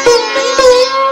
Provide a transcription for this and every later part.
Thank you.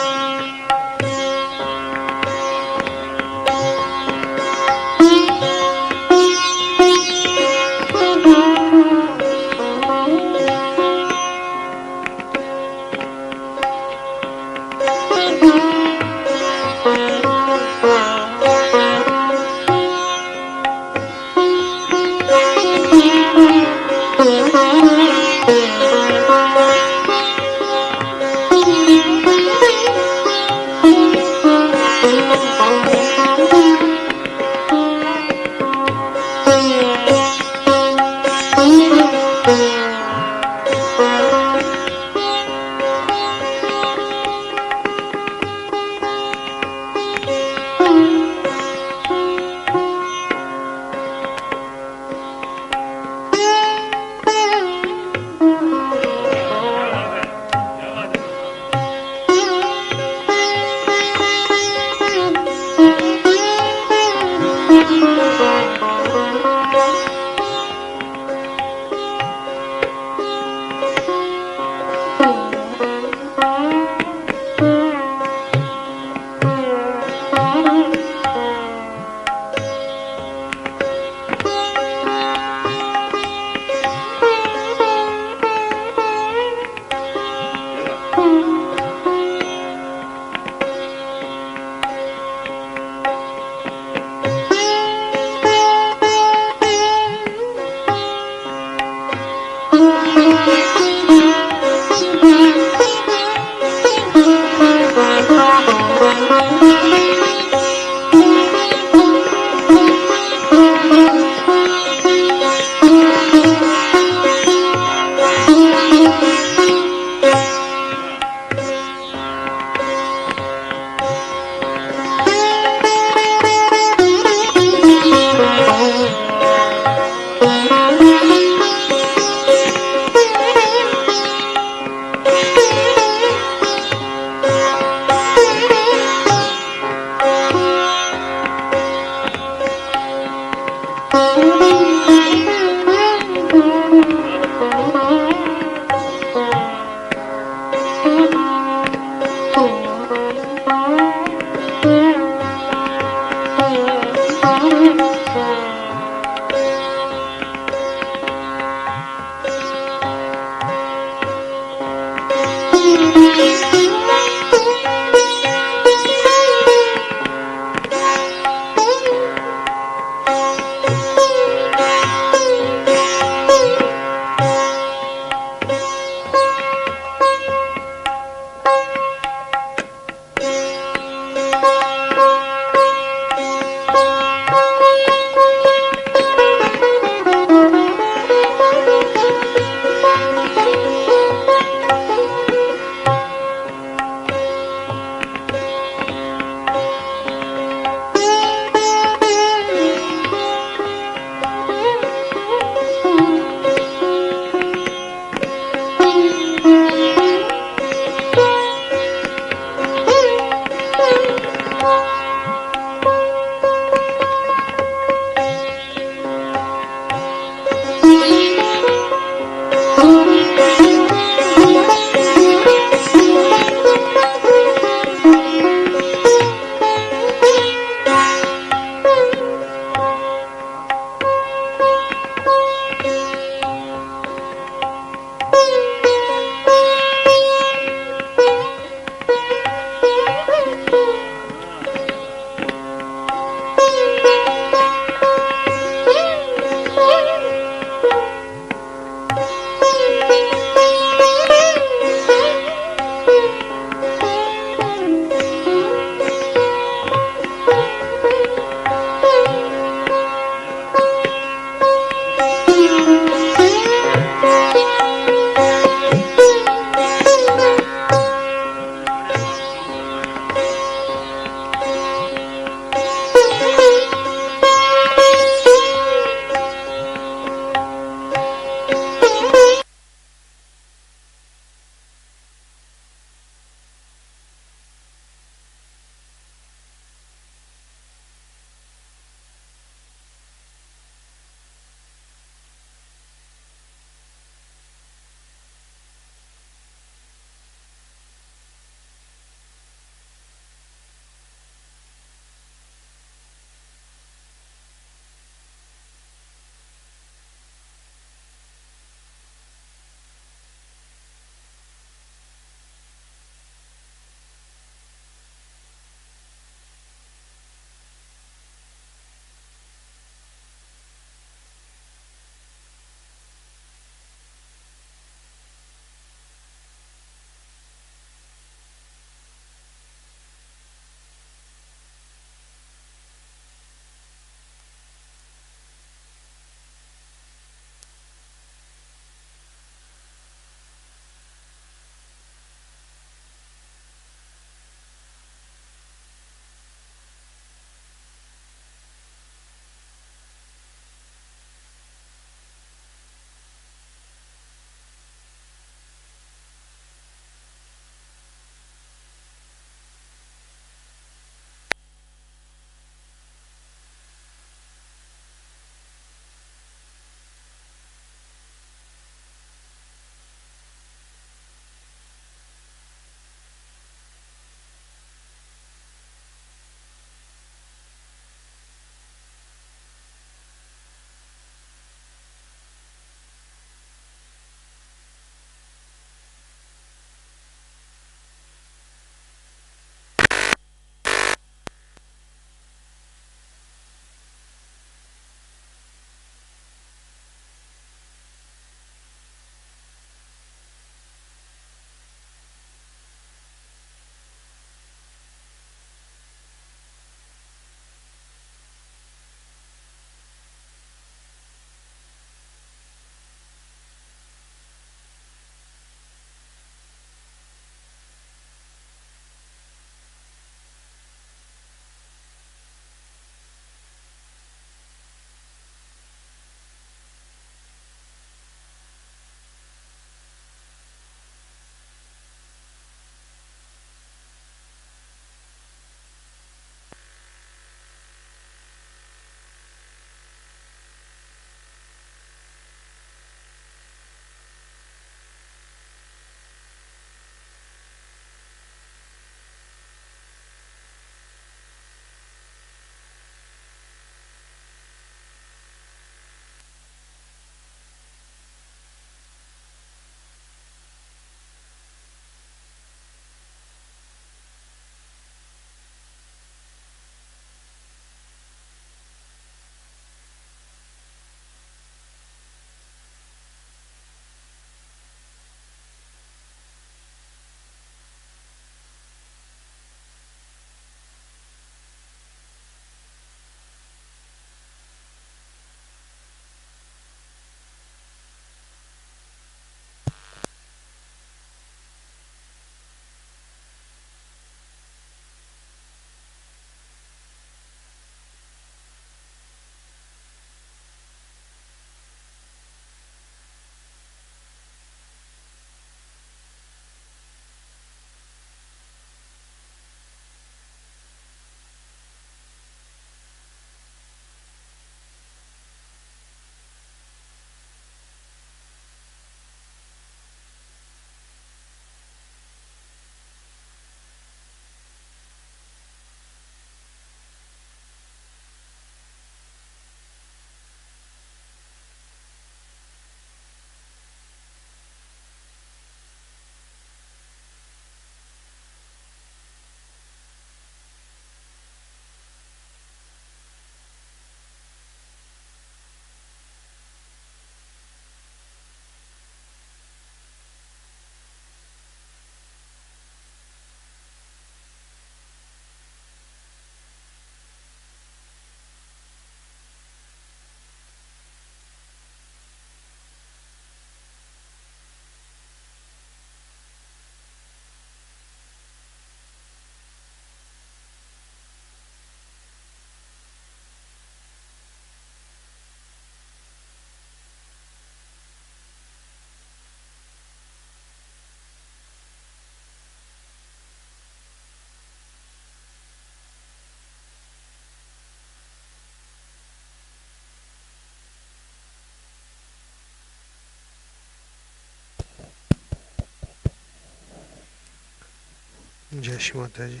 जय श्री माता जी।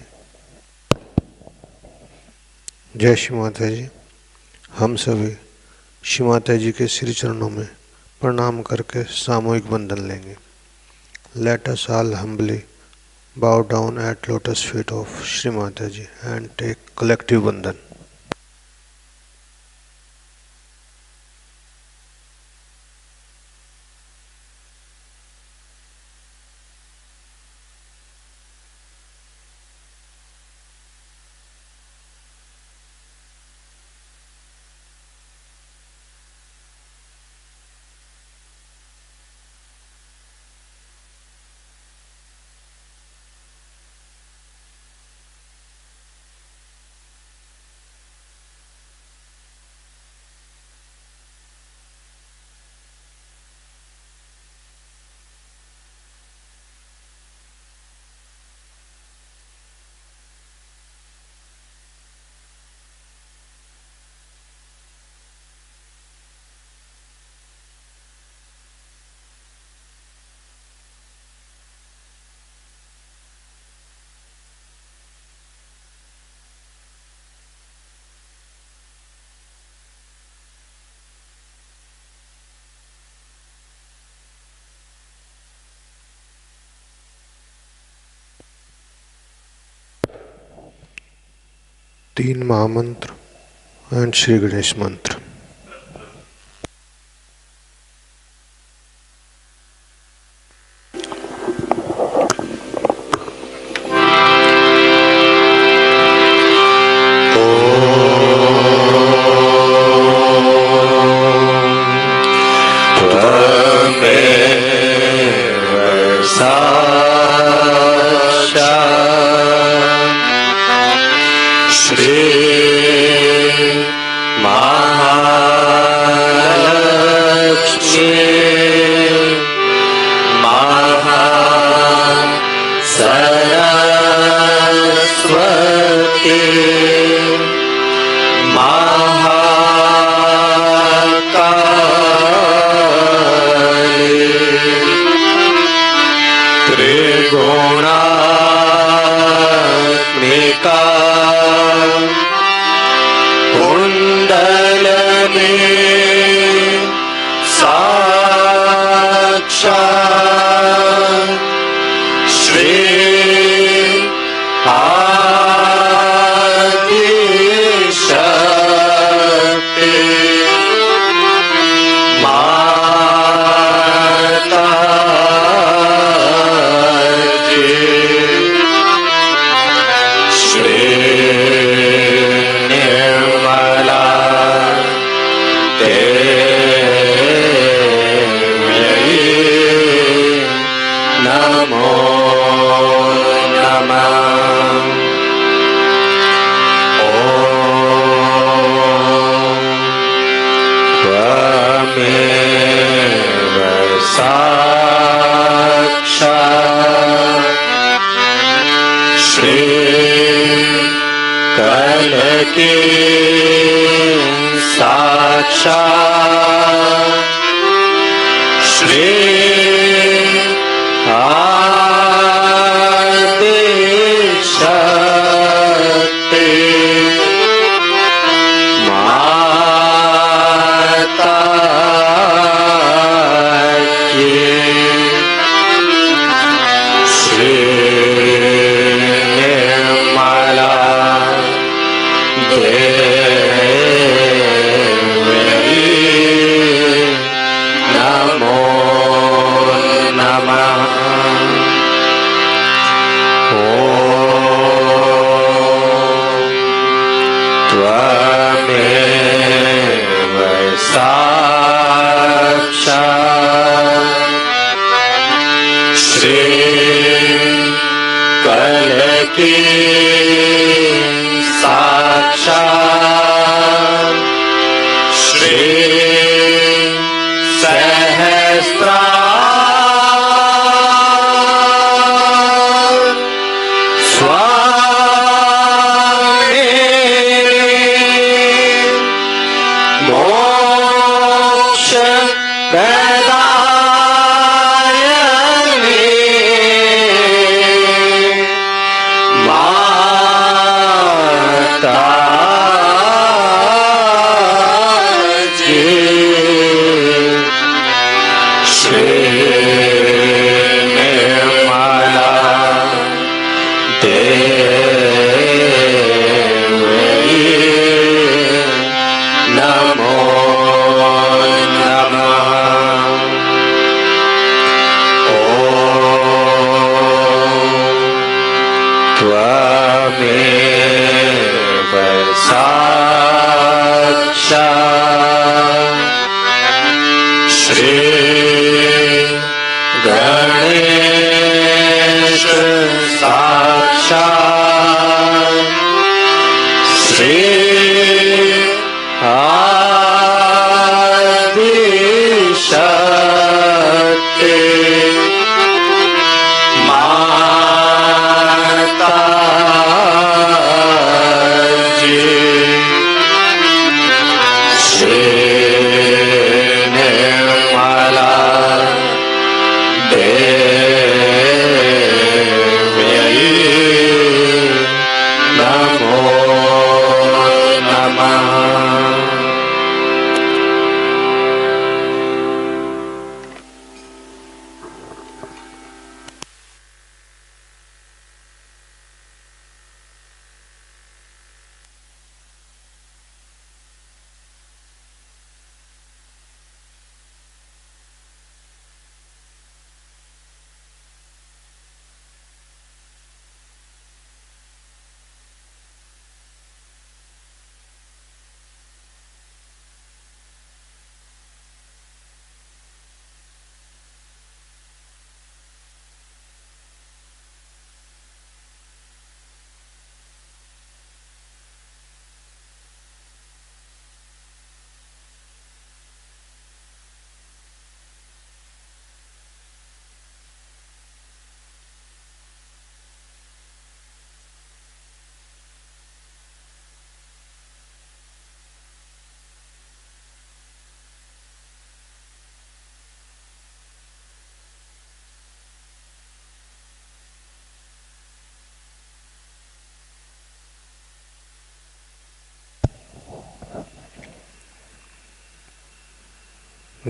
जय श्री माता जी। हम सभी श्री माता जी के श्री चरणों में प्रणाम करके सामूहिक बंधन लेंगे। Let us all humbly bow down at lotus feet of Shri Mata Ji and take collective बंधन। तीन महामंत्र एंड श्री गणेश मंत्र। Oh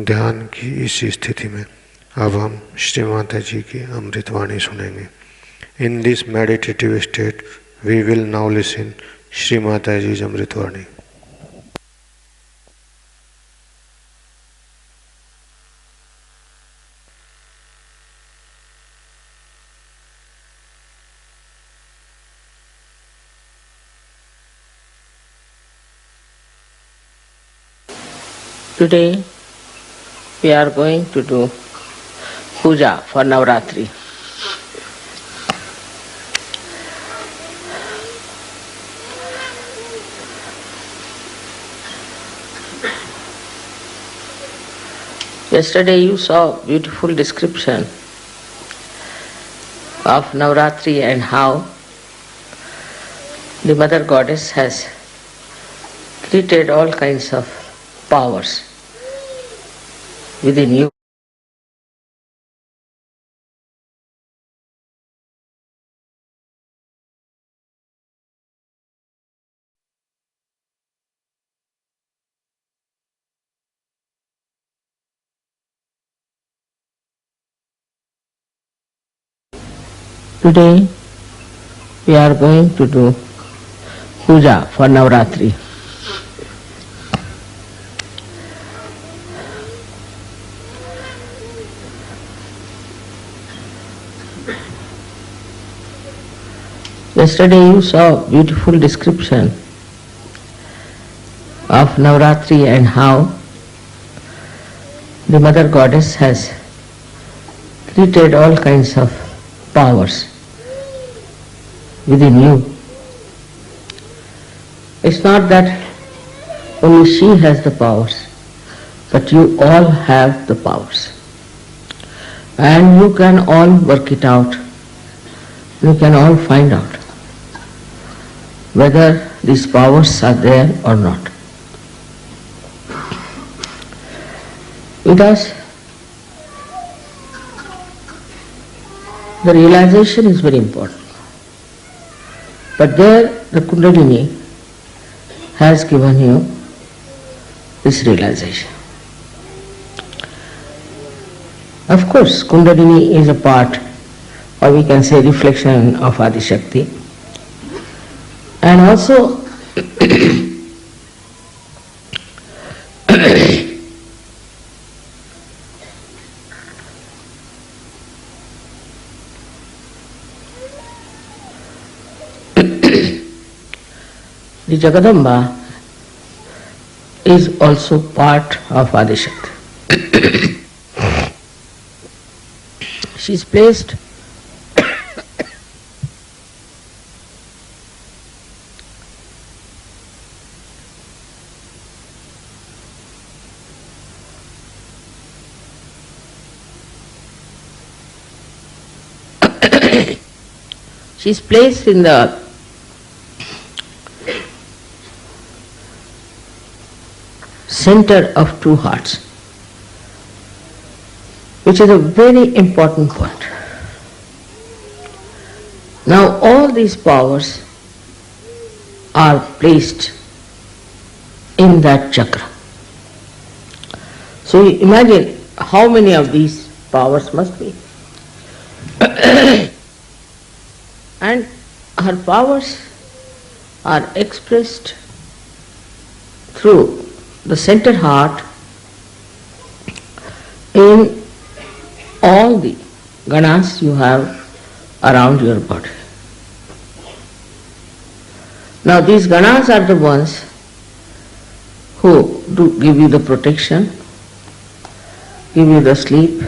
ध्यान की इस स्थिति में अब हम श्री माता जी की अमृतवाणी सुनेंगे। In this meditative state we will now listen Shri Mata ji अमृतवाणी। Today we are going to do puja for Navratri. Yesterday you saw beautiful description of Navratri and how the Mother Goddess has created all kinds of powers within you. Today we are going to do puja for Navratri. Yesterday you saw beautiful description of Navratri and how the Mother Goddess has created all kinds of powers within you. It's not that only she has the powers, but you all have the powers. And you can all work it out. You can all find out whether these powers are there or not. Because the realization is very important. But there the Kundalini has given you this realization. Of course, Kundalini is a part, or we can say reflection of Adi Shakti. And also the Jagadamba is also part of Adi Shakti. She is placed in the center of two hearts, which is a very important point. Now all these powers are placed in that chakra. So you imagine how many of these powers must be. And her powers are expressed through the center heart in all the ganas you have around your body. Now these ganas are the ones who do give you the protection, give you the sleep,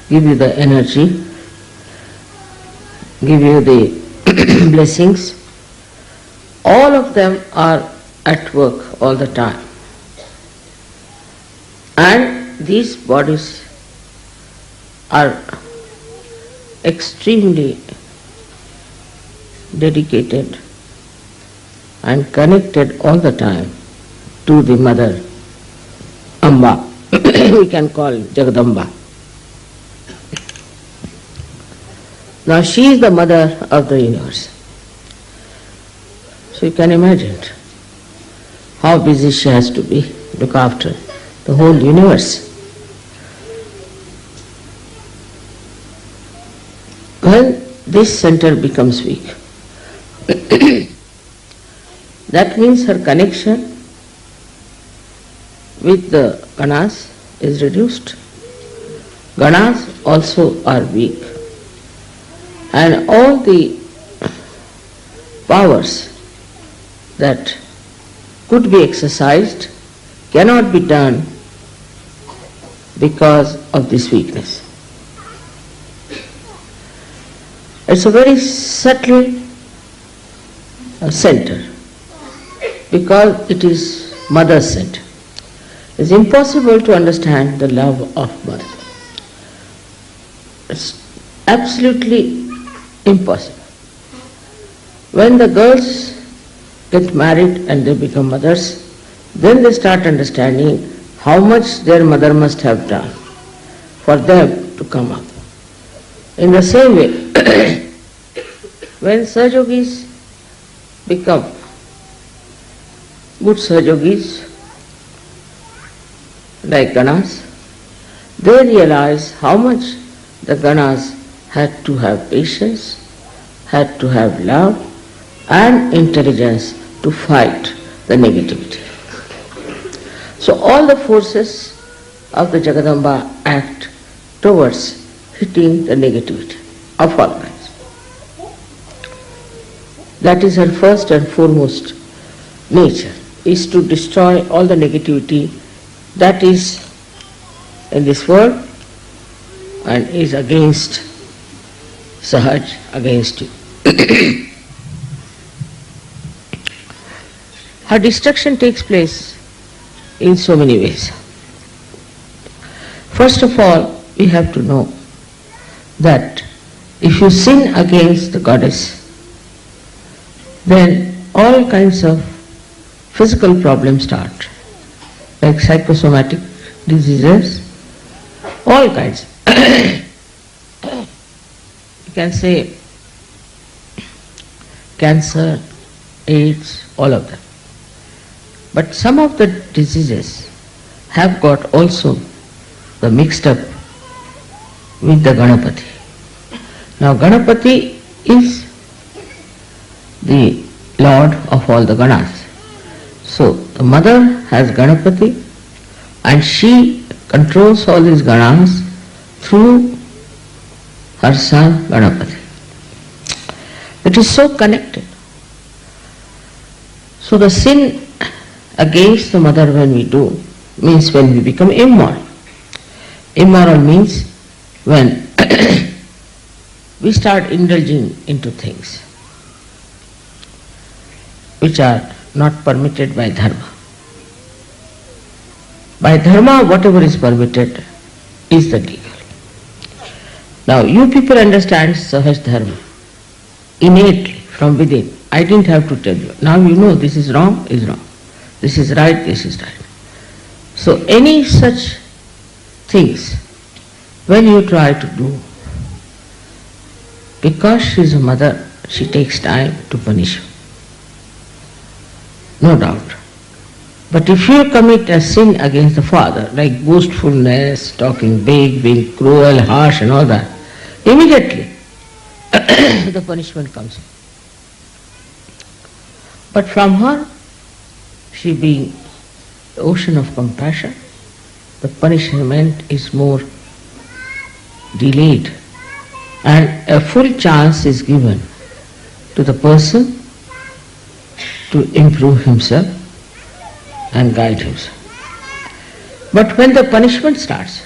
give you the energy, give you the blessings. All of them are at work all the time. And these bodies are extremely dedicated and connected all the time to the Mother Amba. We can call Jagadamba. Now she is the mother of the universe. So you can imagine how busy she has to be, look after the whole universe. When this center becomes weak, that means her connection with the ganas is reduced. Ganas also are weak. And all the powers that could be exercised cannot be done because of this weakness. It's a very subtle center because it is mother's center. It's impossible to understand the love of mother. It's absolutely impossible. When the girls get married and they become mothers, then they start understanding how much their mother must have done for them to come up. In the same way, when Sahajogis become good Sahajogis, like Ganas, they realize how much the Ganas had to have patience, had to have love and intelligence to fight the negativity. So all the forces of the Jagadamba act towards hitting the negativity of all kinds. That is her first and foremost nature, is to destroy all the negativity that is in this world and is against Sahaj, against you. Her destruction takes place in so many ways. First of all, we have to know that if you sin against the goddess, then all kinds of physical problems start, like psychosomatic diseases, all kinds. You can say cancer, AIDS, all of them. But some of the diseases have got also the mixed up with the Ganapati. Now Ganapati is the Lord of all the Ganas. So the mother has Ganapati and she controls all these Ganas through her son Ganapati. It is so connected. So the sin against the mother when we do means when we become immoral. Immoral means when we start indulging into things which are not permitted by dharma. By dharma, whatever is permitted is the legal. Now you people understand Sahaj Dharma innately from within. I didn't have to tell you. Now you know this is wrong, is wrong. This is right, this is right. So any such things when you try to do, because she is a mother, she takes time to punish you. No doubt. But if you commit a sin against the father, like boastfulness, talking big, being cruel, harsh and all that, immediately the punishment comes. But from her, she being the ocean of compassion, the punishment is more delayed and a full chance is given to the person to improve himself and guide himself. But when the punishment starts,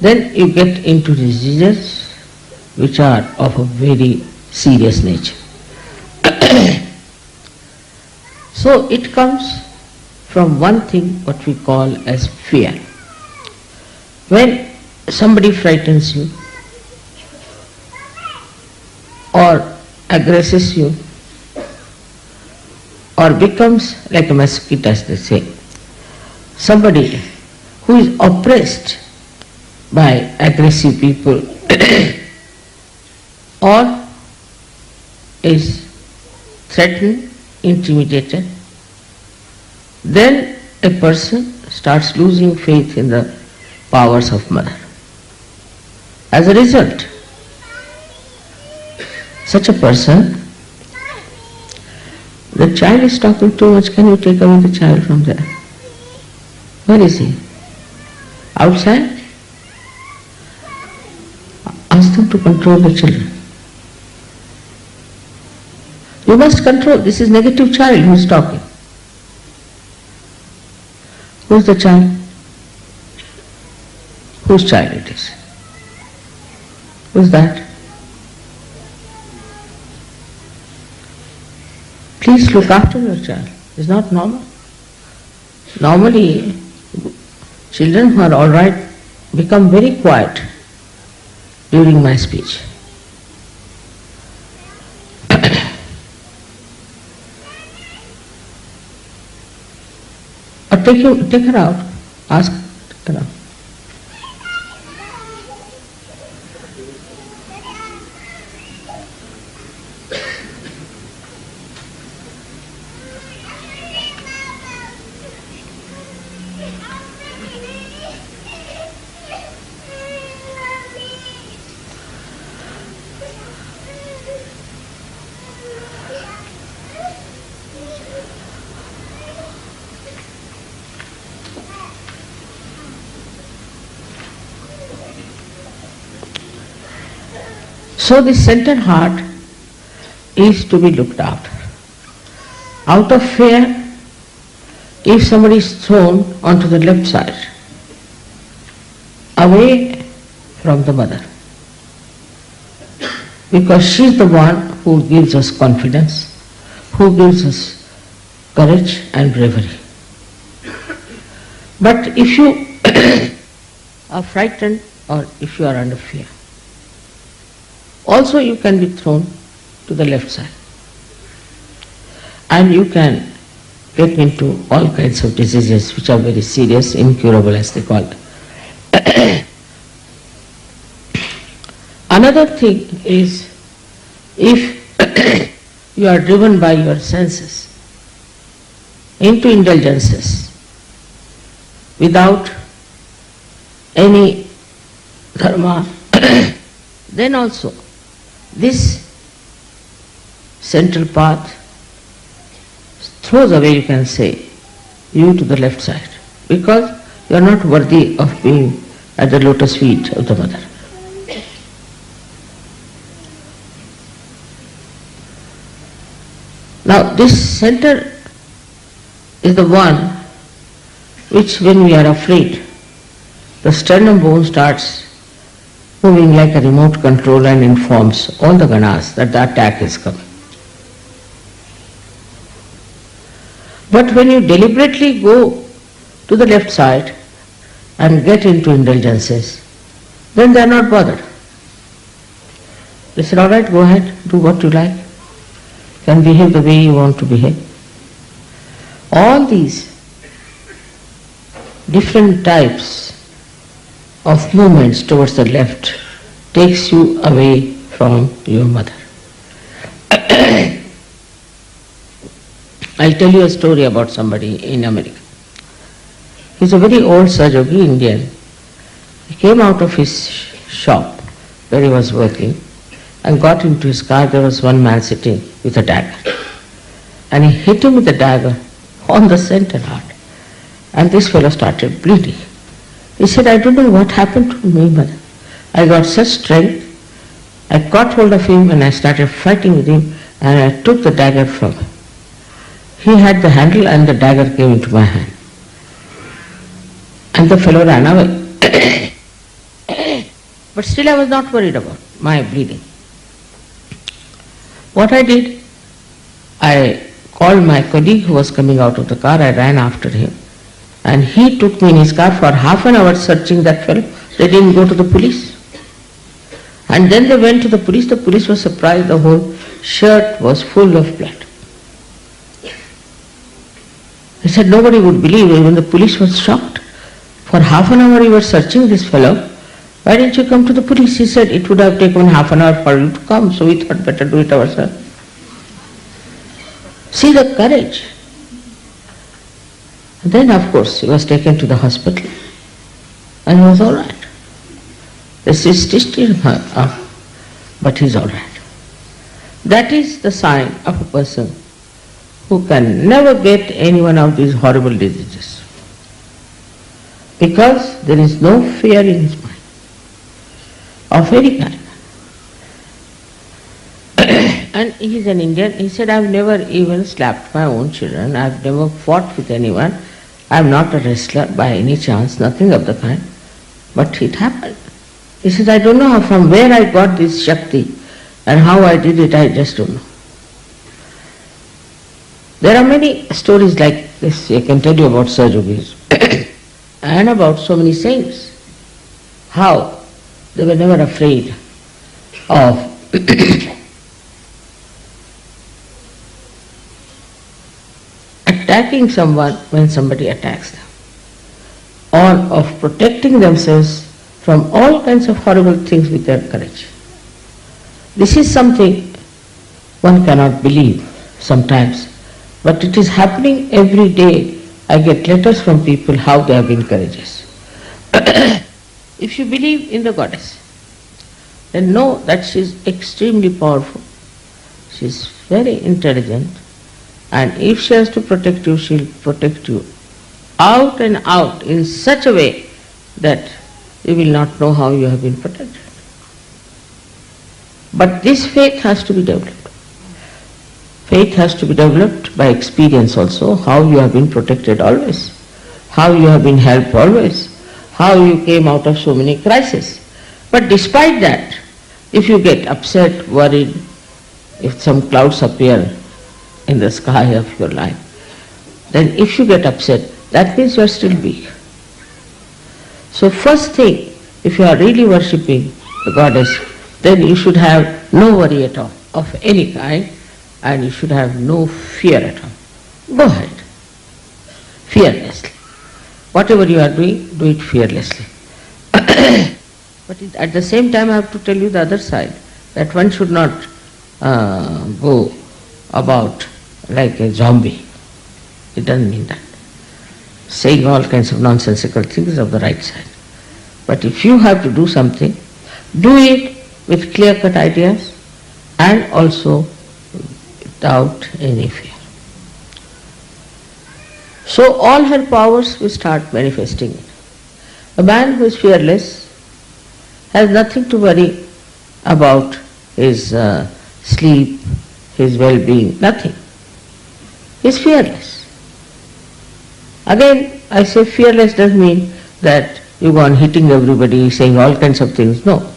then you get into diseases which are of a very serious nature. So it comes from one thing what we call as fear. When somebody frightens you or aggresses you or becomes like a mosquito, as they say, somebody who is oppressed by aggressive people or is threatened, intimidated, then a person starts losing faith in the powers of mother. As a result, such a person, the child is talking too much, can you take away the child from there? Where is he? Outside? Ask them to control the children. You must control, this is negative child who is talking. Who is the child? Whose child it is? Who is that? Please look after your child. It's not normal. Normally, children who are all right become very quiet during my speech. Or take her out. Ask, take her out. So this centered heart is to be looked after. Out of fear, if somebody is thrown onto the left side, away from the mother, because she is the one who gives us confidence, who gives us courage and bravery. But if you are frightened or if you are under fear, also you can be thrown to the left side and you can get into all kinds of diseases which are very serious, incurable as they call it. Another thing is, if you are driven by your senses, into indulgences without any dharma, then also this central path throws away, you can say, you to the left side, because you are not worthy of being at the lotus feet of the mother. Now this center is the one which, when we are afraid, the sternum bone starts moving like a remote control and informs all the ganas that the attack is coming. But when you deliberately go to the left side and get into indulgences, then they are not bothered. They said, all right, go ahead, do what you like, you can behave the way you want to behave. All these different types of movements towards the left takes you away from your mother. I'll tell you a story about somebody in America. He's a very old Sajogi Indian. He came out of his shop where he was working and got into his car. There was one man sitting with a dagger. And he hit him with the dagger on the center heart. And this fellow started bleeding. He said, I don't know what happened to me, mother. I got such strength. I caught hold of him and I started fighting with him and I took the dagger from him. He had the handle and the dagger came into my hand. And the fellow ran away. But still I was not worried about my bleeding. What I did, I called my colleague who was coming out of the car. I ran after him. And he took me in his car for half an hour searching that fellow. They didn't go to the police. And then they went to the police. The police was surprised. The whole shirt was full of blood. He said nobody would believe. Even the police was shocked. For half an hour you were searching this fellow. Why didn't you come to the police? He said it would have taken half an hour for you to come, so we thought better do it ourselves. See the courage. And then of course he was taken to the hospital and he was all right. They stitched him up, but he's all right. That is the sign of a person who can never get any one of these horrible diseases, because there is no fear in his mind of any kind. And he is an Indian. He said, I've never even slapped my own children. I've never fought with anyone. I'm not a wrestler by any chance, nothing of the kind. But it happened. He says, I don't know from where I got this Shakti and how I did it, I just don't know. There are many stories like this I can tell you about Sajogis and about so many saints, how they were never afraid of attacking someone when somebody attacks them, or of protecting themselves from all kinds of horrible things with their courage. This is something one cannot believe sometimes, but it is happening every day. I get letters from people how they have been courageous. If you believe in the goddess, then know that she is extremely powerful. She is very intelligent, and if she has to protect you, she will protect you out and out in such a way that you will not know how you have been protected. But this faith has to be developed. Faith has to be developed by experience also, how you have been protected always, how you have been helped always, how you came out of so many crises. But despite that, if you get upset, worried, if some clouds appear in the sky of your life, then if you get upset, that means you are still weak. So first thing, if you are really worshipping the goddess, then you should have no worry at all of any kind, and you should have no fear at all. Go ahead, fearlessly. Whatever you are doing, do it fearlessly. But at the same time I have to tell you the other side, that one should not go about like a zombie. It doesn't mean that. Saying all kinds of nonsensical things of the right side. But if you have to do something, do it with clear-cut ideas and also without any fear. So all her powers will start manifesting. A man who is fearless has nothing to worry about his sleep, his well-being, nothing. He is fearless. Again, I say fearless doesn't mean that you go on hitting everybody, saying all kinds of things. No.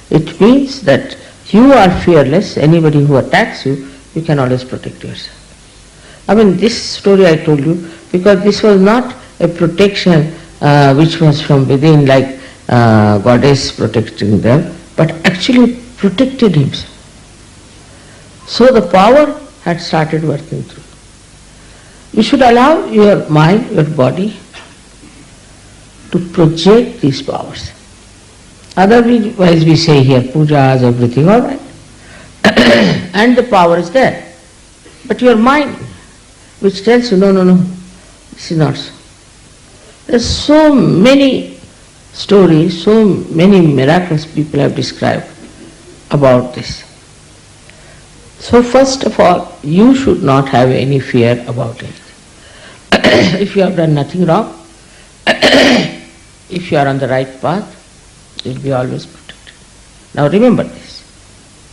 It means that you are fearless. Anybody who attacks you, you can always protect yourself. I mean, this story I told you because this was not a protection which was from within, like goddess protecting them, but actually protected himself. So the power had started working through. You should allow your mind, your body to project these powers. Otherwise we say here pujas, everything, all right. And the power is there. But your mind, which tells you, no, this is not so. There's so many stories, so many miracles people have described about this. So first of all, you should not have any fear about it. If you have done nothing wrong, if you are on the right path, you will be always protected. Now remember this,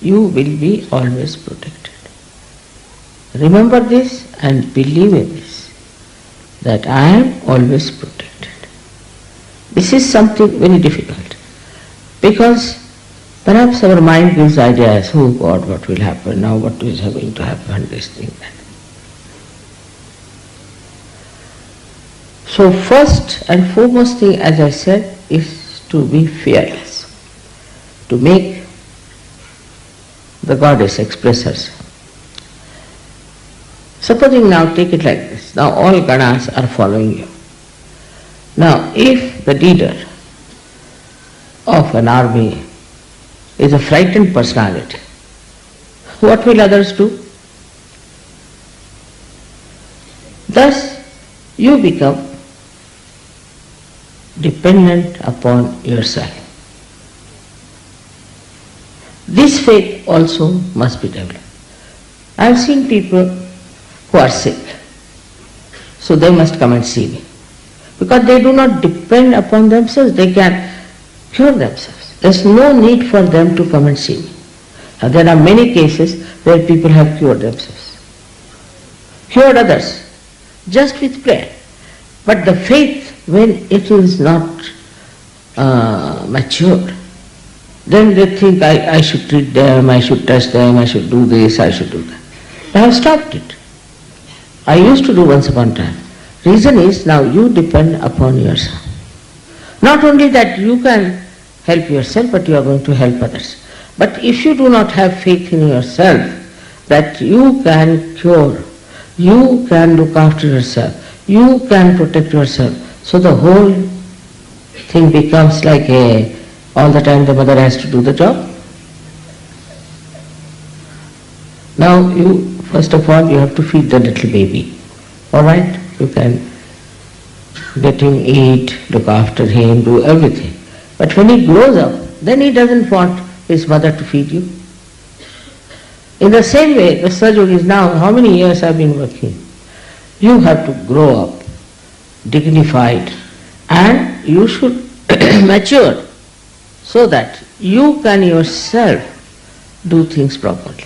you will be always protected. Remember this and believe in this, that I am always protected. This is something very difficult, because perhaps our mind gives ideas, oh God, what will happen now, what is going to happen, this thing, that. So first and foremost thing, as I said, is to be fearless, to make the goddess express herself. Supposing now, take it like this, now all ganas are following you. Now if the leader of an army is a frightened personality, what will others do? Thus you become dependent upon yourself. This faith also must be developed. I have seen people who are sick, so they must come and see me. Because they do not depend upon themselves, they can cure themselves. There is no need for them to come and see me. Now, there are many cases where people have cured themselves, cured others, just with prayer. But the faith, when it is not matured, then they think I should treat them, I should touch them, I should do this, I should do that. I have stopped it. I used to do once upon a time. Reason is, now you depend upon yourself. Not only that you can help yourself, but you are going to help others. But if you do not have faith in yourself, that you can cure, you can look after yourself, you can protect yourself, so the whole thing becomes like all the time the mother has to do the job. Now you, first of all, you have to feed the little baby. All right? You can let him eat, look after him, do everything. But when he grows up, then he doesn't want his mother to feed you. In the same way, the Sajog is now, how many years I've been working? You have to grow up, dignified, and you should mature so that you can yourself do things properly.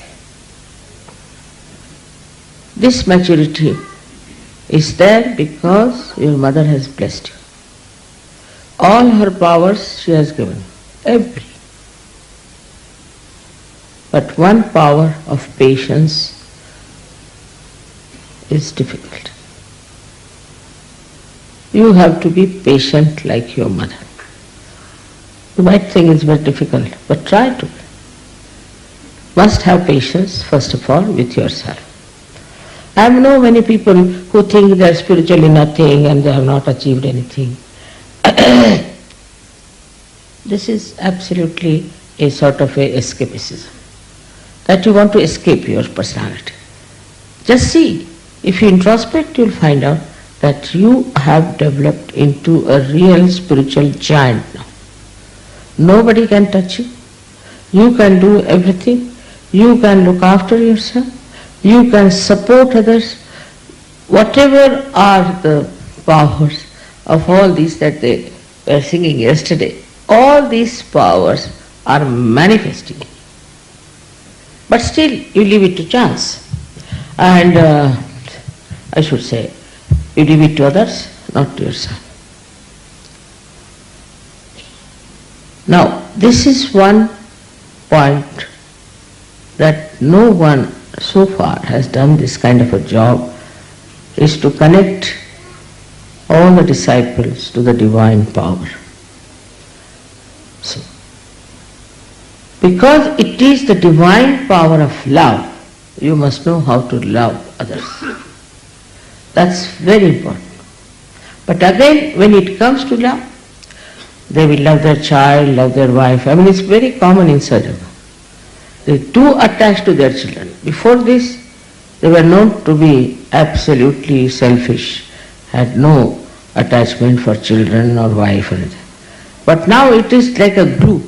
This maturity is there because your mother has blessed you. All her powers she has given, every. But one power of patience is difficult. You have to be patient like your mother. You might think it's very difficult, but try to. Must have patience, first of all, with yourself. I know many people who think they are spiritually nothing and they have not achieved anything. This is absolutely a sort of a escapism, that you want to escape your personality. Just see, If you introspect, you'll find out that you have developed into a real spiritual giant now. Nobody can touch you. You can do everything. You can look after yourself. You can support others. Whatever are the powers of all these that they were singing yesterday, all these powers are manifesting. But still, you leave it to chance. And I should say, you leave it to others, not to yourself. Now, this is one point that no one so far has done this kind of a job, is to connect all the disciples to the divine power. So, because it is the divine power of love, you must know how to love others. That's very important. But again, when it comes to love, they will love their child, love their wife. I mean, it's very common in Sadhana. They are too attached to their children. Before this, they were known to be absolutely selfish, had no attachment for children or wife or anything. But now it is like a glue.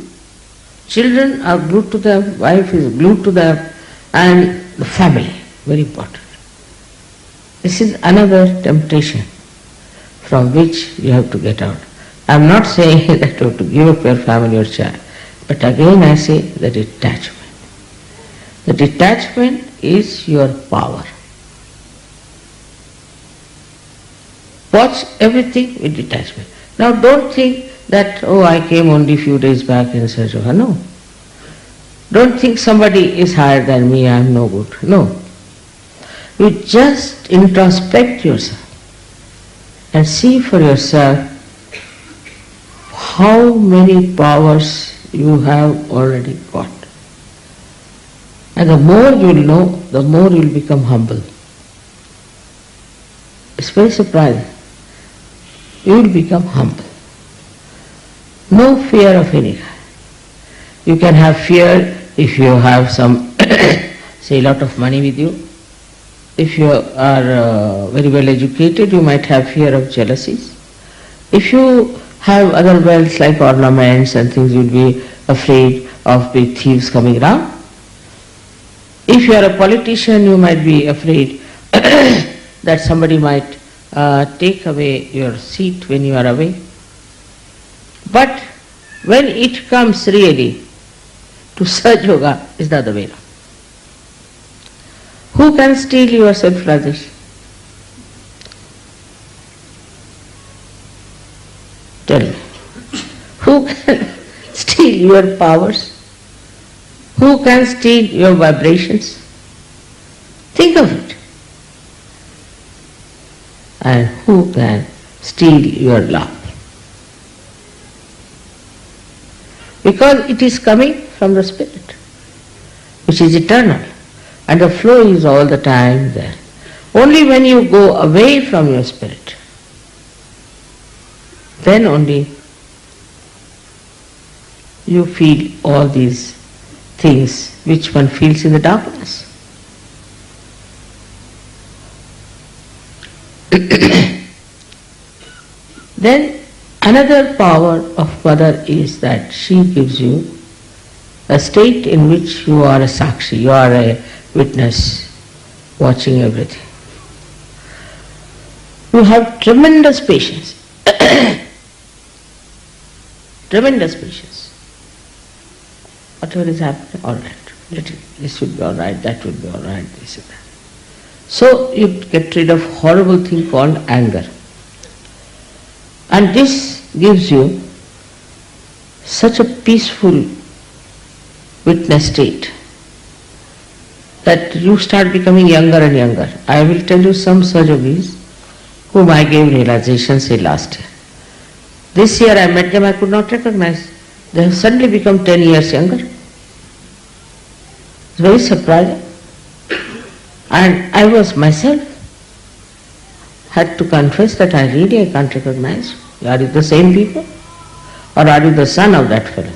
Children are glued to them, wife is glued to them, and the family, very important. This is another temptation from which you have to get out. I am not saying that you have to give up your family or child, but again I say the detachment. The detachment is your power. Watch everything with detachment. Now don't think that, oh, I came only few days back in such a... No. Don't think somebody is higher than me, I am no good. No. You just introspect yourself and see for yourself how many powers you have already got. And the more you will know, the more you will become humble. It's very surprising. You will become humble. No fear of any kind. You can have fear if you have some, say, lot of money with you. If you are very well educated, you might have fear of jealousies. If you have other wealth like ornaments and things, you will be afraid of big thieves coming around. If you are a politician, you might be afraid that somebody might take away your seat when you are away. But when it comes really to Sahaja Yoga, is the other way around. Who can steal your self-realization? Tell me. Who can steal your powers? Who can steal your vibrations? Think of it. And who can steal your love? Because it is coming from the Spirit, which is eternal, and the flow is all the time there. Only when you go away from your Spirit, then only you feel all these things which one feels in the darkness. Then another power of Mother is that she gives you a state in which you are a sakshi, you are a witness, watching everything. You have tremendous patience. Tremendous patience. Whatever is happening, all right. This should be all right, that would be all right, this and that. So you get rid of horrible thing called anger. And this gives you such a peaceful witness state that you start becoming younger and younger. I will tell you some Sahajogis whom I gave realization, say, last year. This year I met them, I could not recognize. They have suddenly become 10 years younger. It's very surprising. And I was myself, had to confess that I can't recognize. Are you the same people? Or are you the son of that fellow?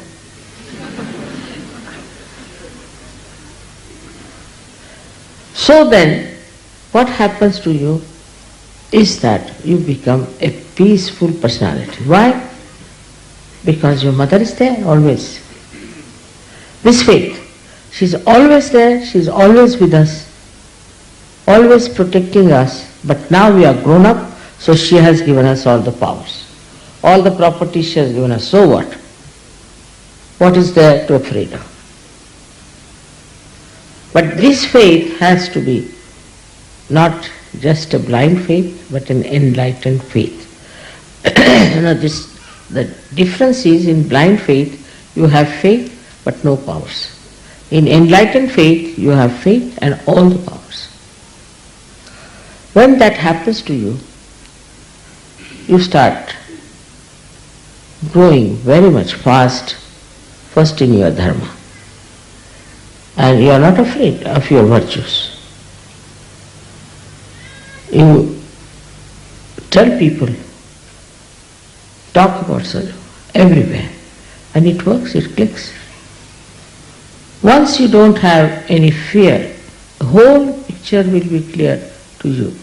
So then, what happens to you is that you become a peaceful personality. Why? Because your mother is there always. This faith, she's always there, she's always with us, always protecting us. But now we are grown up, so she has given us all the powers. All the properties she has given us. So what? What is there to afraid of? But this faith has to be not just a blind faith, but an enlightened faith. The difference is, in blind faith, you have faith but no powers. In enlightened faith, you have faith and all the powers. When that happens to you, you start growing very much fast, first in your dharma. And you are not afraid of your virtues. You tell people, talk about sadhu everywhere, and it works, it clicks. Once you don't have any fear, the whole picture will be clear to you,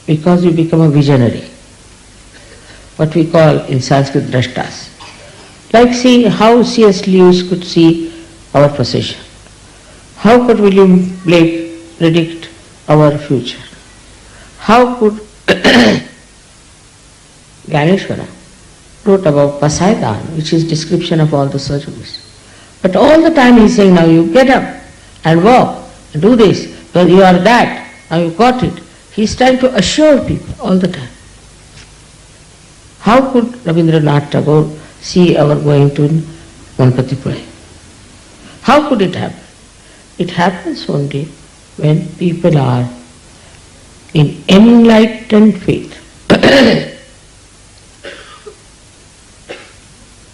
because you become a visionary, what we call in Sanskrit drashtas. Like see how C.S. Lewis could see our procession. How could William Blake predict our future? How could Ganeshwara wrote about Pasaidan, which is description of all the surgeries. But all the time he is saying, now you get up and walk and do this, because you are that, now you got it. He is trying to assure people all the time. How could Rabindranath Tagore see our going to Ganpatipura? How could it happen? It happens only when people are in enlightened faith.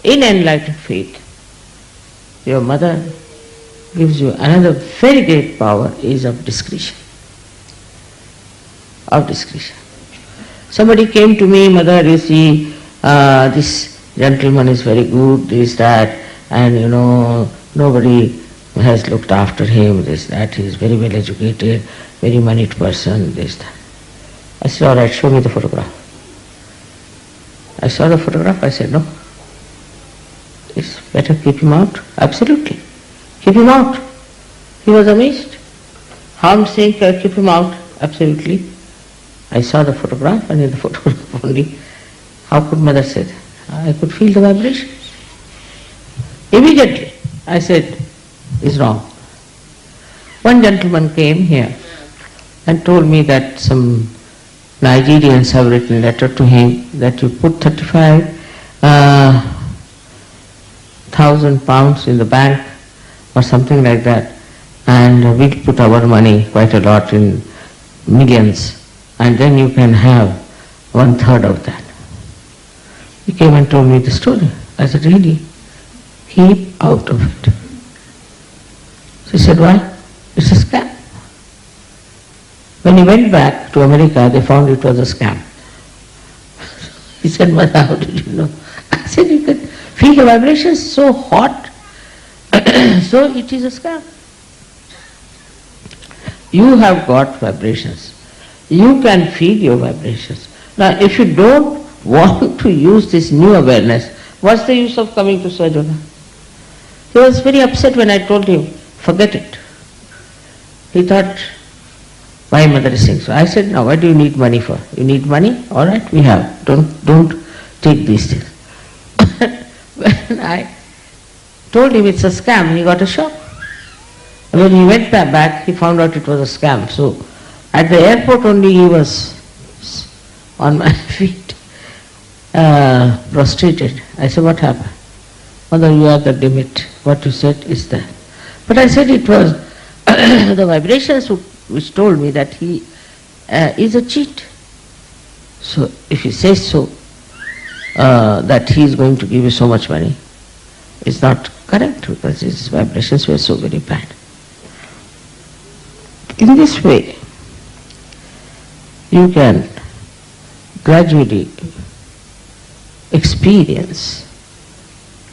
In enlightened faith, your mother gives you another very great power, is of discretion. Of discretion. Somebody came to me, mother, you see, this gentleman is very good, this, that, and nobody has looked after him, this, that, he is very well educated, very moneyed person, this, that. I said, all right, show me the photograph. I saw the photograph, I said, no, it's better keep him out. Absolutely, keep him out. He was amazed. How I'm saying keep him out? Absolutely. I saw the photograph, and in the photograph only, how could mother say that? I could feel the vibrations. Immediately, I said, it's wrong. One gentleman came here and told me that some Nigerians have written a letter to him that you put 35,000 pounds in the bank or something like that, and we'll put our money, quite a lot, in millions, and then you can have 1/3 of that. He came and told me the story. I said, really? Keep out of it. She said, why? It's a scam. When he went back to America, they found it was a scam. He said, mother, how did you know? I said, you can feel the vibrations so hot, so it is a scam. You have got vibrations. You can feel your vibrations. Now, if you don't want to use this new awareness, what's the use of coming to Sajjana? He was very upset when I told him, forget it. He thought, why mother is saying so? I said, now what do you need money for? You need money? All right, we have. Don't take these things. When I told him it's a scam, he got a shock. And when he went back, he found out it was a scam. So at the airport only he was on my feet, prostrated. I said, what happened? Mother, you are the Debit. What you said is that. But I said it was the vibrations which told me that he is a cheat. So if he says so, that he is going to give you so much money, it's not correct, because his vibrations were so very bad. In this way, you can gradually experience.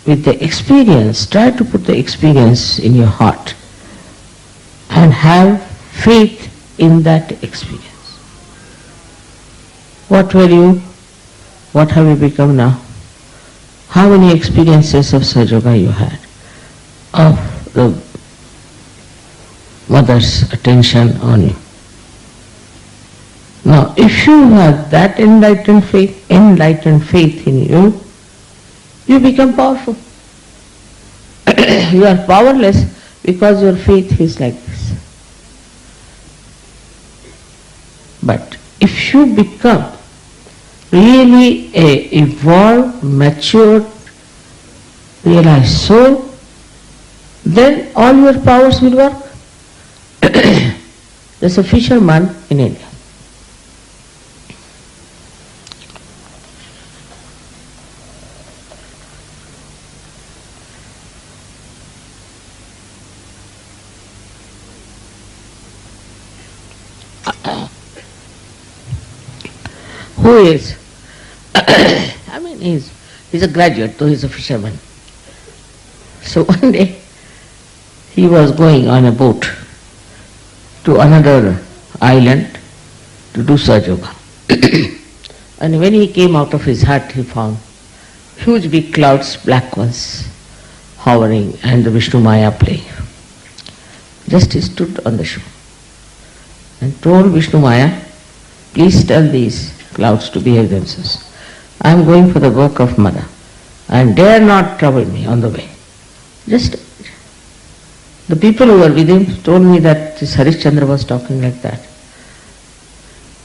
With the experience, try to put the experience in your heart and have faith in that experience. What were you? What have you become now? How many experiences of Sajoga you had? Of the mother's attention on you. Now, if you have that enlightened faith in you, you become powerful. You are powerless because your faith is like this. But if you become really a evolved, matured, realized soul, then all your powers will work. There's a fisherman in India. Who is, he's a graduate, though he's a fisherman. So one day he was going on a boat to another island to do Sajoga. And when he came out of his hut, he found huge big clouds, black ones, hovering, and the Vishnu Maya playing. Just he stood on the shore and told Vishnu Maya, please tell these clouds to behave themselves. I am going for the work of Mother, and dare not trouble me on the way. Just the people who were with him told me that this Harishchandra was talking like that.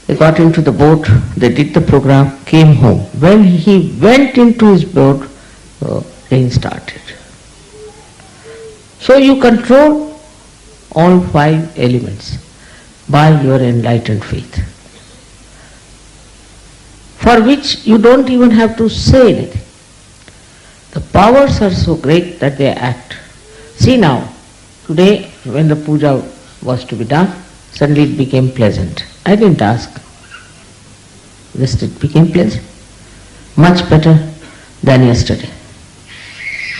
They got into the boat, they did the program, came home. When he went into his boat, rain started. So you control all 5 elements by your enlightened faith, for which you don't even have to say anything. The powers are so great that they act. See now, today when the puja was to be done, suddenly it became pleasant. I didn't ask. Just it became pleasant. Much better than yesterday.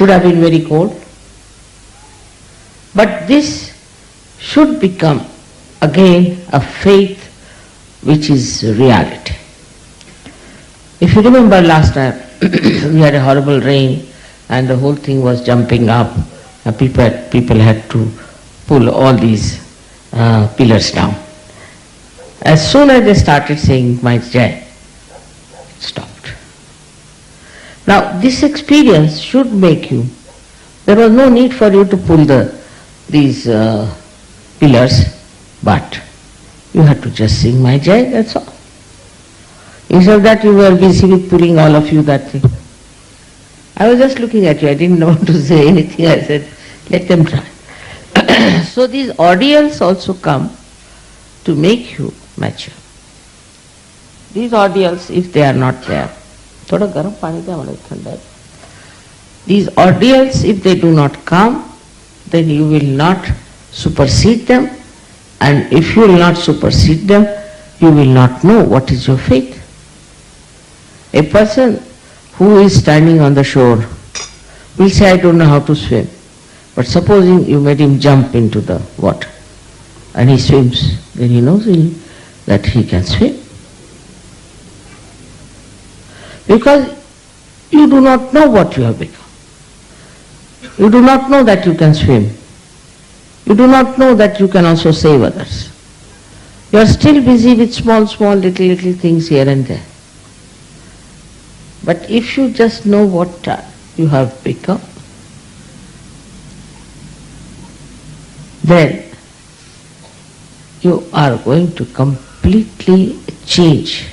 Would have been very cold. But this should become again a faith which is reality. If you remember last time, we had a horrible rain and the whole thing was jumping up. People had to pull all these pillars down. As soon as they started saying my Jai, it stopped. Now this experience should make you, there was no need for you to pull these pillars, but you had to just sing my Jai, that's all. Instead of that you were busy with pulling all of you that thing. I was just looking at you, I didn't know to say anything, I said, let them try. So these ordeals also come to make you mature. These ordeals, if they are not there, these ordeals, if they do not come, then you will not supersede them, and if you will not supersede them, you will not know what is your faith. A person who is standing on the shore will say, I don't know how to swim. But supposing you made him jump into the water and he swims, then he knows that he can swim. Because you do not know what you have become. You do not know that you can swim. You do not know that you can also save others. You are still busy with small, little things here and there. But if you just know what you have become, then you are going to completely change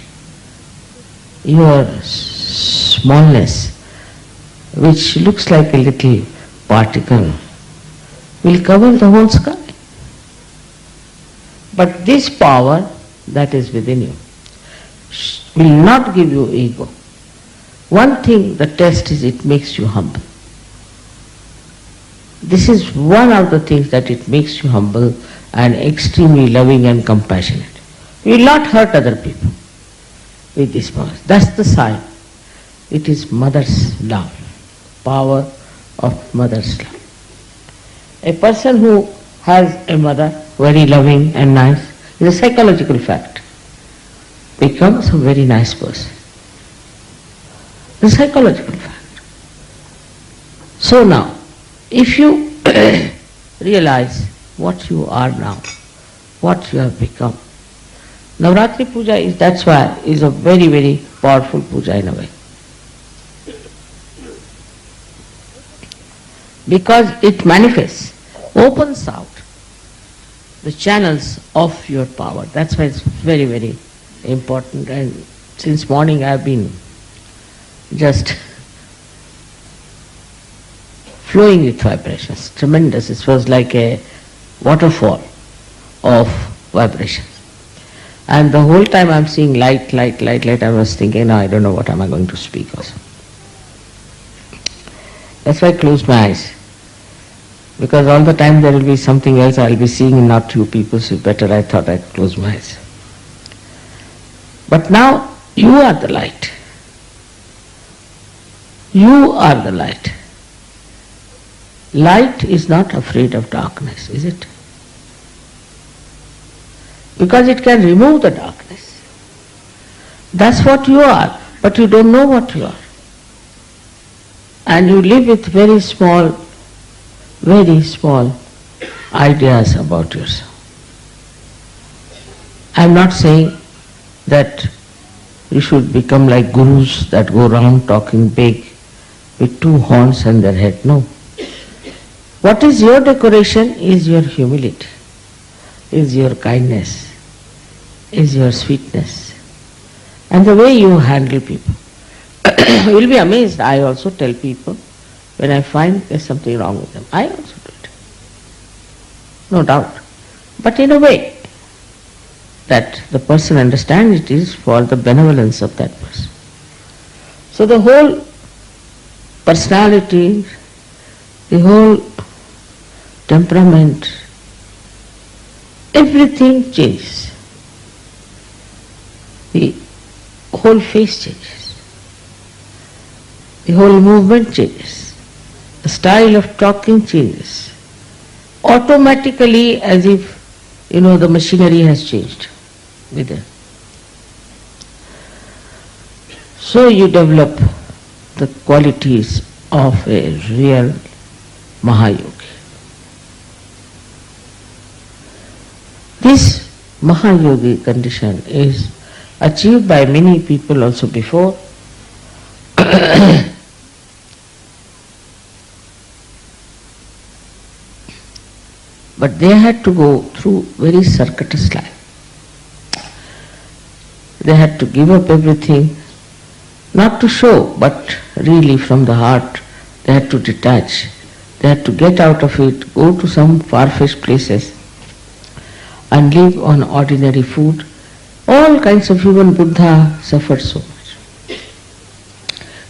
your smallness, which looks like a little particle, will cover the whole sky. But this power that is within you will not give you ego. One thing, the test is it makes you humble. This is one of the things that it makes you humble and extremely loving and compassionate. You will not hurt other people with this power. That's the sign. It is mother's love, power of mother's love. A person who has a mother, very loving and nice, is a psychological fact. becomes a very nice person. The psychological fact. So now, if you realize what you are now, what you have become, Navratri Puja is, that's why, is a very, very powerful puja in a way. Because it manifests, opens out the channels of your power. That's why it's very, very important. And since morning I have been just flowing with vibrations. Tremendous. It was like a waterfall of vibrations. And the whole time I'm seeing light, light, light, light, I was thinking, no, I don't know what am I going to speak also. That's why I closed my eyes. Because all the time there will be something else I'll be seeing, not you people, so better I thought I'd close my eyes. But now you are the light. You are the light. Light is not afraid of darkness, is it? Because it can remove the darkness. That's what you are, but you don't know what you are. And you live with very small ideas about yourself. I'm not saying that you should become like gurus that go around talking big with two horns and their head. No. What is your decoration is your humility, is your kindness, is your sweetness, and the way you handle people. You will be amazed. I also tell people when I find there's something wrong with them. I also do it. No doubt. But in a way that the person understands it is for the benevolence of that person. So the whole personality, the whole temperament, everything changes. The whole face changes. The whole movement changes. The style of talking changes. Automatically, as if, the machinery has changed with it. So you develop the qualities of a real Mahayogi. This Mahayogi condition is achieved by many people also before. But they had to go through very circuitous life. They had to give up everything, not to show, but really from the heart. They had to detach. They had to get out of it, go to some far-fetched places and live on ordinary food. All kinds of, even Buddha suffered so much.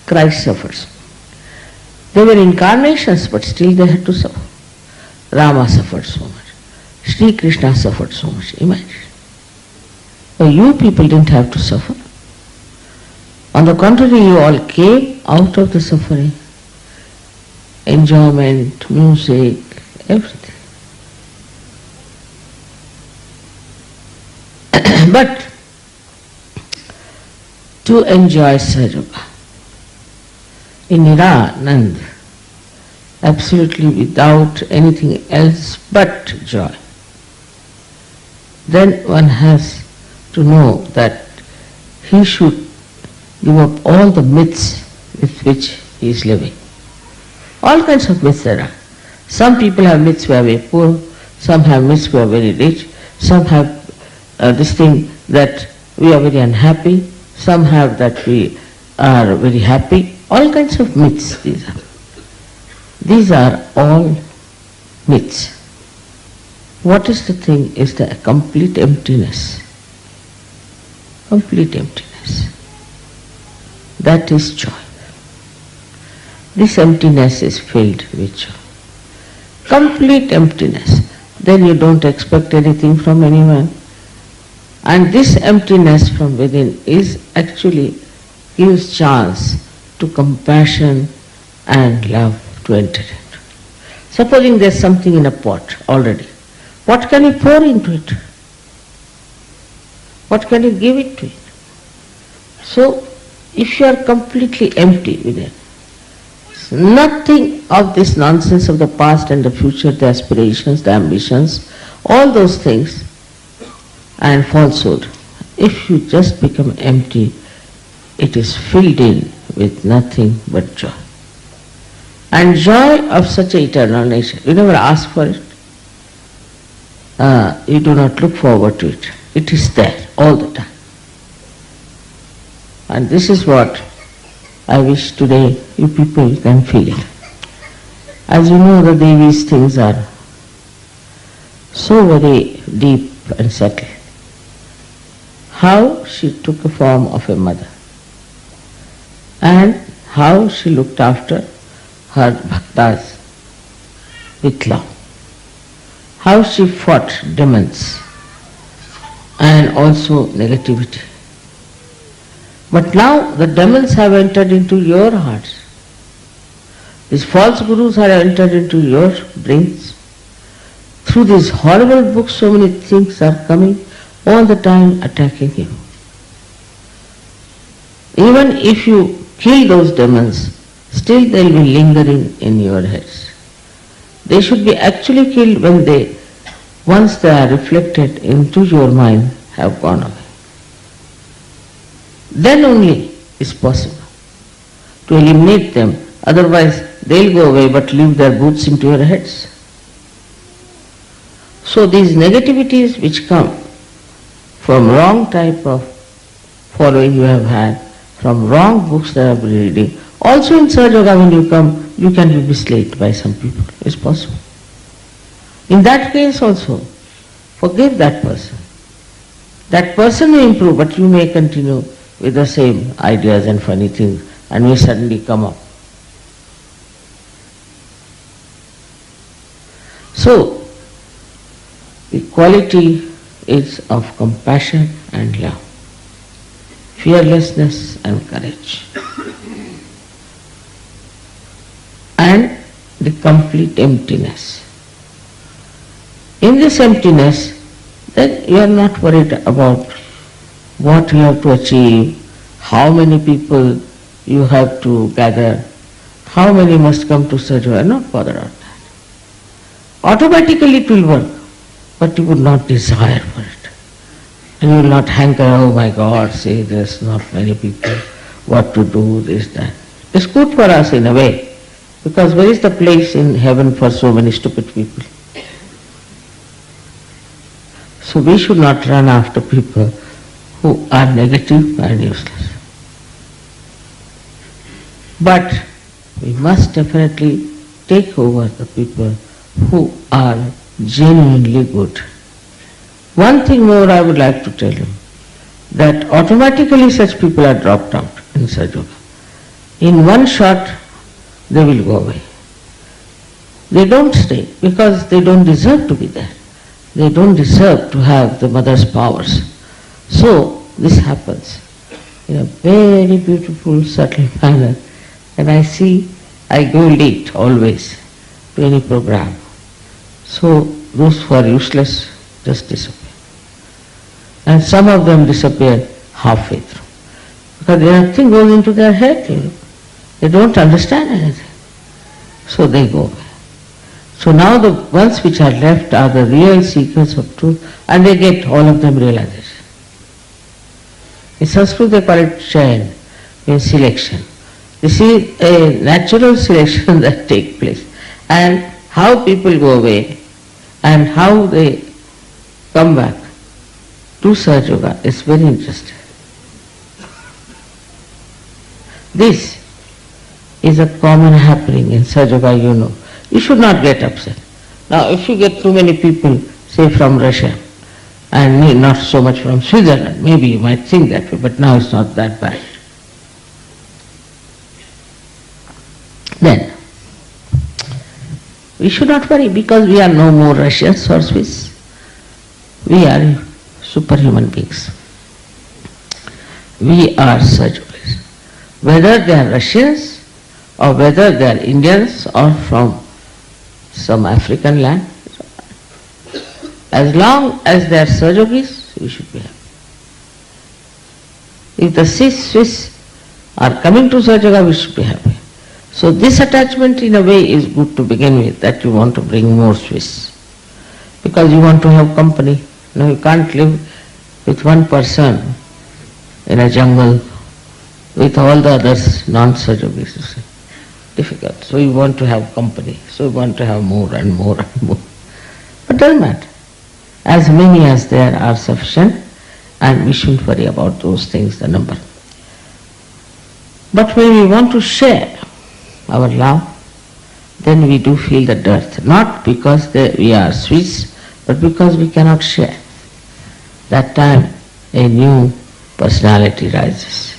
Christ suffered so much. They were incarnations, but still they had to suffer. Rama suffered so much. Shri Krishna suffered so much. Imagine. But you people didn't have to suffer. On the contrary, you all came out of the suffering. Enjoyment, music, everything. But to enjoy Sahaja in Niranand, absolutely without anything else but joy, then one has to know that he should give up all the myths with which he is living. All kinds of myths there are. Some people have myths who are very poor, some have myths who are very rich, some have this thing that we are very unhappy, some have that we are very happy. All kinds of myths these are. These are all myths. What is the thing is the complete emptiness. Complete emptiness. That is joy. This emptiness is filled with joy. Complete emptiness. Then you don't expect anything from anyone. And this emptiness from within is actually gives chance to compassion and love to enter it. Supposing there's something in a pot already, what can you pour into it? What can you give it to it? So, if you are completely empty within, nothing of this nonsense of the past and the future, the aspirations, the ambitions, all those things and falsehood, if you just become empty, it is filled in with nothing but joy. And joy of such an eternal nature, you never ask for it. You do not look forward to it. It is there all the time. And this is what I wish today you people can feel it. As you know, the Devi's things are so very deep and subtle. How she took the form of a mother and how she looked after her bhaktas with love. How she fought demons and also negativity. But now the demons have entered into your hearts. These false gurus have entered into your brains. Through these horrible books, so many things are coming all the time attacking you. Even if you kill those demons, still they will be lingering in your heads. They should be actually killed when they, once they are reflected into your mind, have gone away. Then only is possible to eliminate them, otherwise they'll go away but leave their boots into your heads. So these negativities which come from wrong type of following you have had, from wrong books that you have been reading, also in Sahaja Yoga when you come, you can be misled by some people. It's possible. In that case also, forgive that person. That person may improve, but you may continue with the same ideas and funny things and may suddenly come up. So, the quality is of compassion and love, fearlessness and courage, and the complete emptiness. In this emptiness, then you are not worried about what you have to achieve, how many people you have to gather, how many must come to Sahaja. You are not bothered about that. Automatically it will work, but you would not desire for it. And you will not hanker, oh my God, say there's not many people, what to do, this, that. It's good for us in a way, because where is the place in heaven for so many stupid people? So we should not run after people who are negative and useless. But we must definitely take over the people who are genuinely good. One thing more I would like to tell you, that automatically such people are dropped out in Sahaja Yoga. In one shot, they will go away. They don't stay because they don't deserve to be there. They don't deserve to have the mother's powers. So this happens in a very beautiful, subtle manner. And I go late always to any program. So those who are useless just disappear. And some of them disappear halfway through. Because nothing goes into their head, They don't understand anything. So they go away. So now the ones which are left are the real seekers of truth, and they get all of them realization. In Sanskrit they call it chain, means selection. This is a natural selection that takes place. And how people go away and how they come back to Sahaja Yoga is very interesting. This is a common happening in Sahaja Yoga, You should not get upset. Now if you get too many people, say from Russia, and not so much from Switzerland, maybe you might think that way, but now it's not that bad. Then, we should not worry because we are no more Russians or Swiss. We are superhuman beings. We are Sahajas. Whether they are Russians or whether they are Indians or from some African land, as long as they are Sahajogis, we should be happy. If the Swiss are coming to Sahaja, we should be happy. So this attachment in a way is good to begin with, that you want to bring more Swiss. Because you want to have company. No, you can't live with one person in a jungle with all the others non-Sajogis. Difficult. So you want to have company. So you want to have more and more and more. But doesn't matter. As many as there are sufficient, and we shouldn't worry about those things, the number. But when we want to share our love, then we do feel the dearth. Not because we are Swiss, but because we cannot share. That time a new personality rises.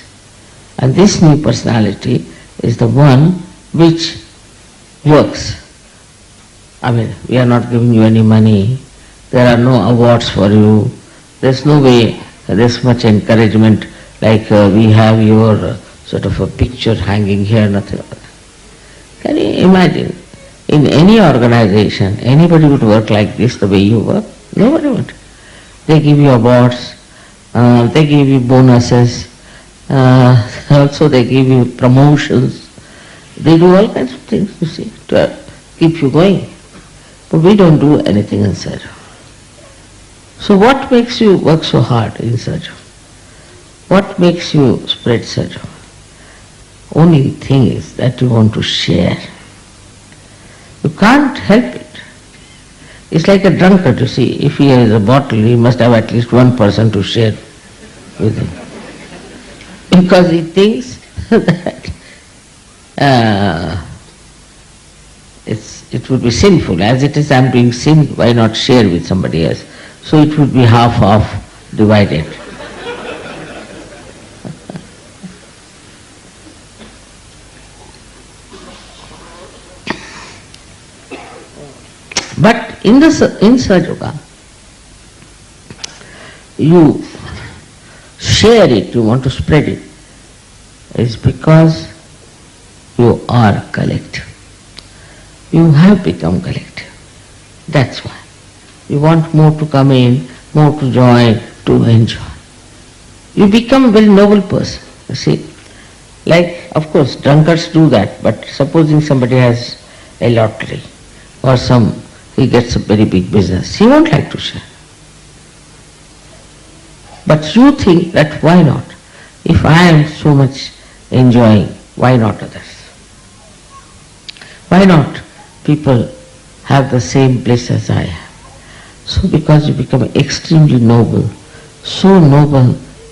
And this new personality is the one which works. I mean, we are not giving you any money, there are no awards for you, there's no way, there's much encouragement like we have your sort of a picture hanging here, nothing like that. Can you imagine, in any organization, anybody would work like this, the way you work? Nobody would. They give you awards, they give you bonuses, also they give you promotions. They do all kinds of things, you see, to keep you going. But we don't do anything in Sahaja. So what makes you work so hard in Sahaja? What makes you spread Sahaja? Only thing is that you want to share. You can't help it. It's like a drunkard, you see. If he has a bottle, he must have at least one person to share with him. Because he thinks that it would be sinful. As it is, I am doing sin, why not share with somebody else? So it would be half divided. But in Sahaja Yoga, you share it, you want to spread it, is because you are collective. You have become collective. That's why. You want more to come in, more to join, to enjoy. You become a very noble person, you see. Like, of course, drunkards do that, but supposing somebody has a lottery or he gets a very big business, he won't like to share. But you think that why not? If I am so much enjoying, why not others? Why not people have the same bliss as I have? So because you become extremely noble,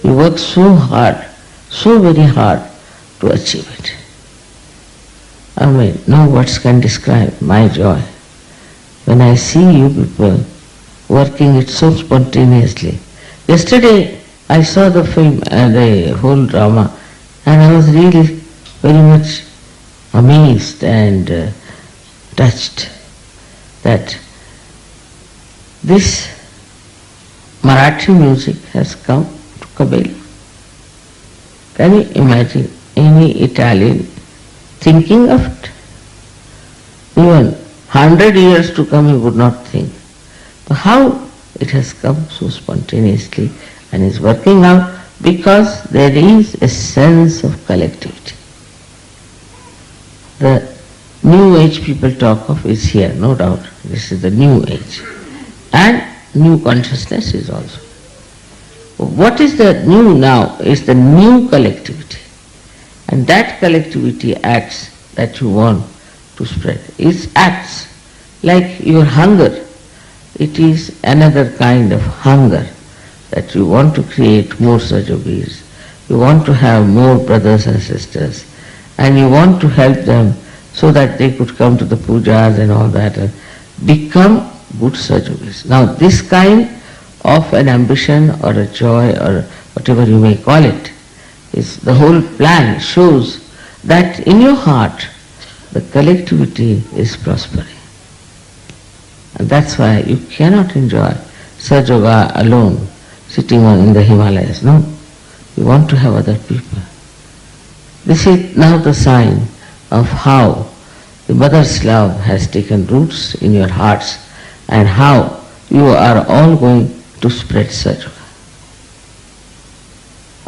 you work so hard, so very hard to achieve it. I mean, no words can describe my joy when I see you people working it so spontaneously. Yesterday I saw the film, the whole drama, and I was really very much amazed and touched that this Marathi music has come to Kabeli. Can you imagine any Italian thinking of it? Even 100 years to come he would not think. But how it has come so spontaneously and is working out because there is a sense of collectivity. The new age people talk of is here, no doubt. This is the new age. And new consciousness is also. What is the new now is the new collectivity. And that collectivity acts that you want to spread. It acts like your hunger. It is another kind of hunger that you want to create more Sajogis. You want to have more brothers and sisters. And you want to help them so that they could come to the pujas and all that and become good Sajogis. Now this kind of an ambition or a joy or whatever you may call it, is the whole plan shows that in your heart the collectivity is prospering. And that's why you cannot enjoy Sahaja Yoga alone, sitting in the Himalayas. No, you want to have other people. This is now the sign of how the mother's love has taken roots in your hearts and how you are all going to spread Sahaja Yoga.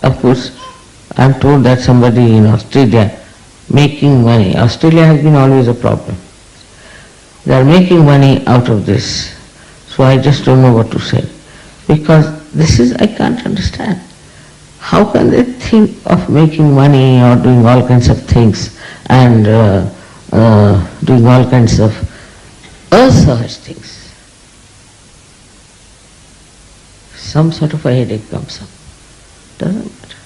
Of course, I'm told that somebody in Australia making money. Australia has been always a problem. They are making money out of this. So I just don't know what to say. Because this is, I can't understand. How can they think of making money or doing all kinds of things and doing all kinds of earth things? Some sort of a headache comes up. Doesn't matter.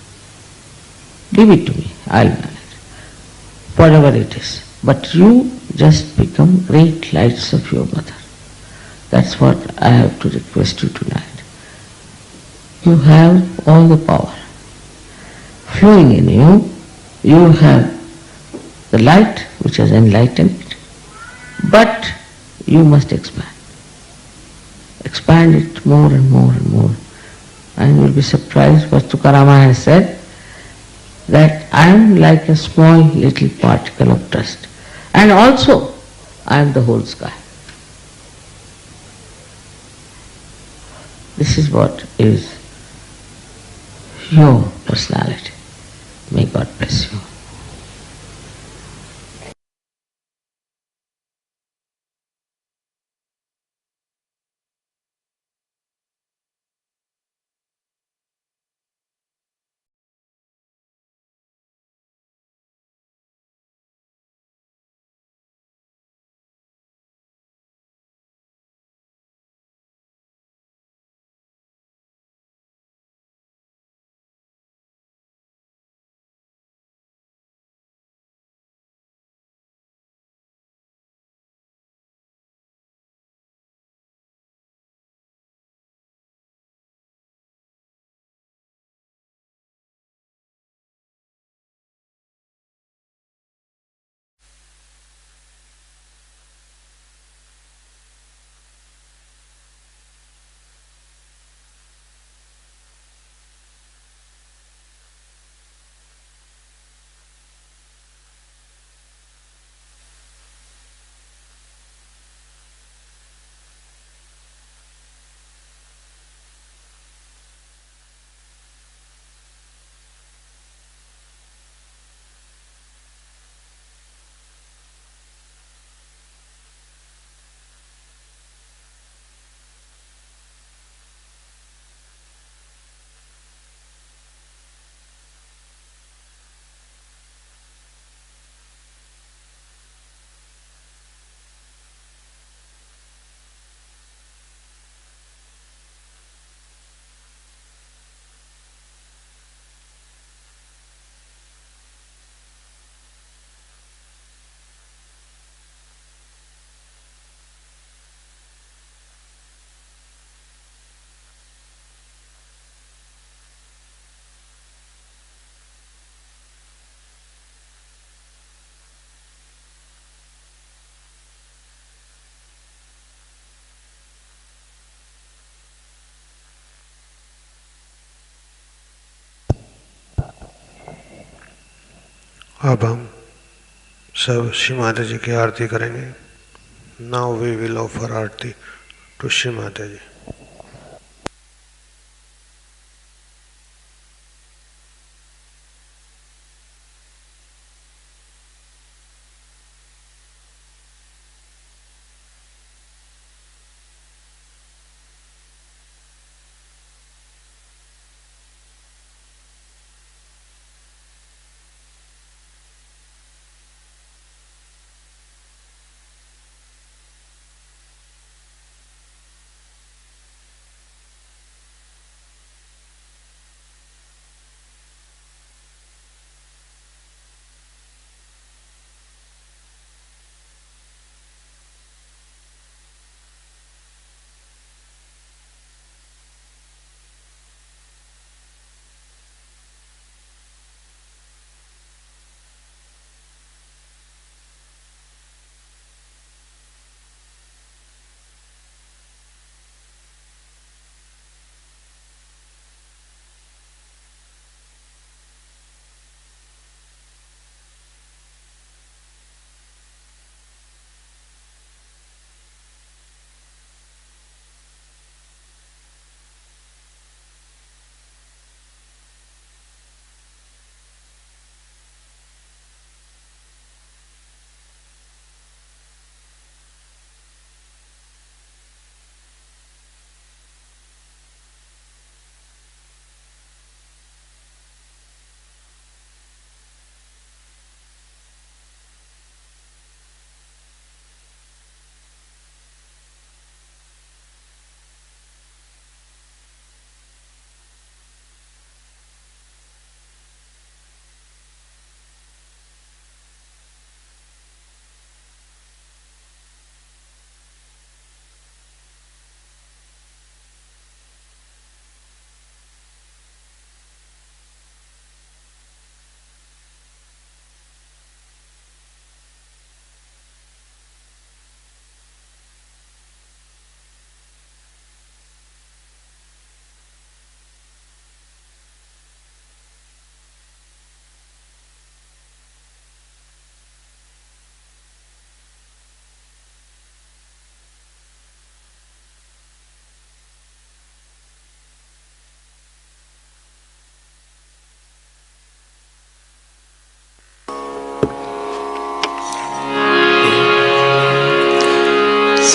Give it to me. I'll manage. Whatever it is. But you just become great lights of your mother. That's what I have to request you tonight. You have all the power flowing in you. You have the light which has enlightened, but you must expand. Expand it more and more and more. And you'll be surprised what Tukarama has said, that I am like a small little particle of dust. And also, I am the whole sky. This is what is your personality. May God bless you. अब हम सब श्री माता जी की आरती करेंगे. Now we will offer aarti to Shri Mata ji.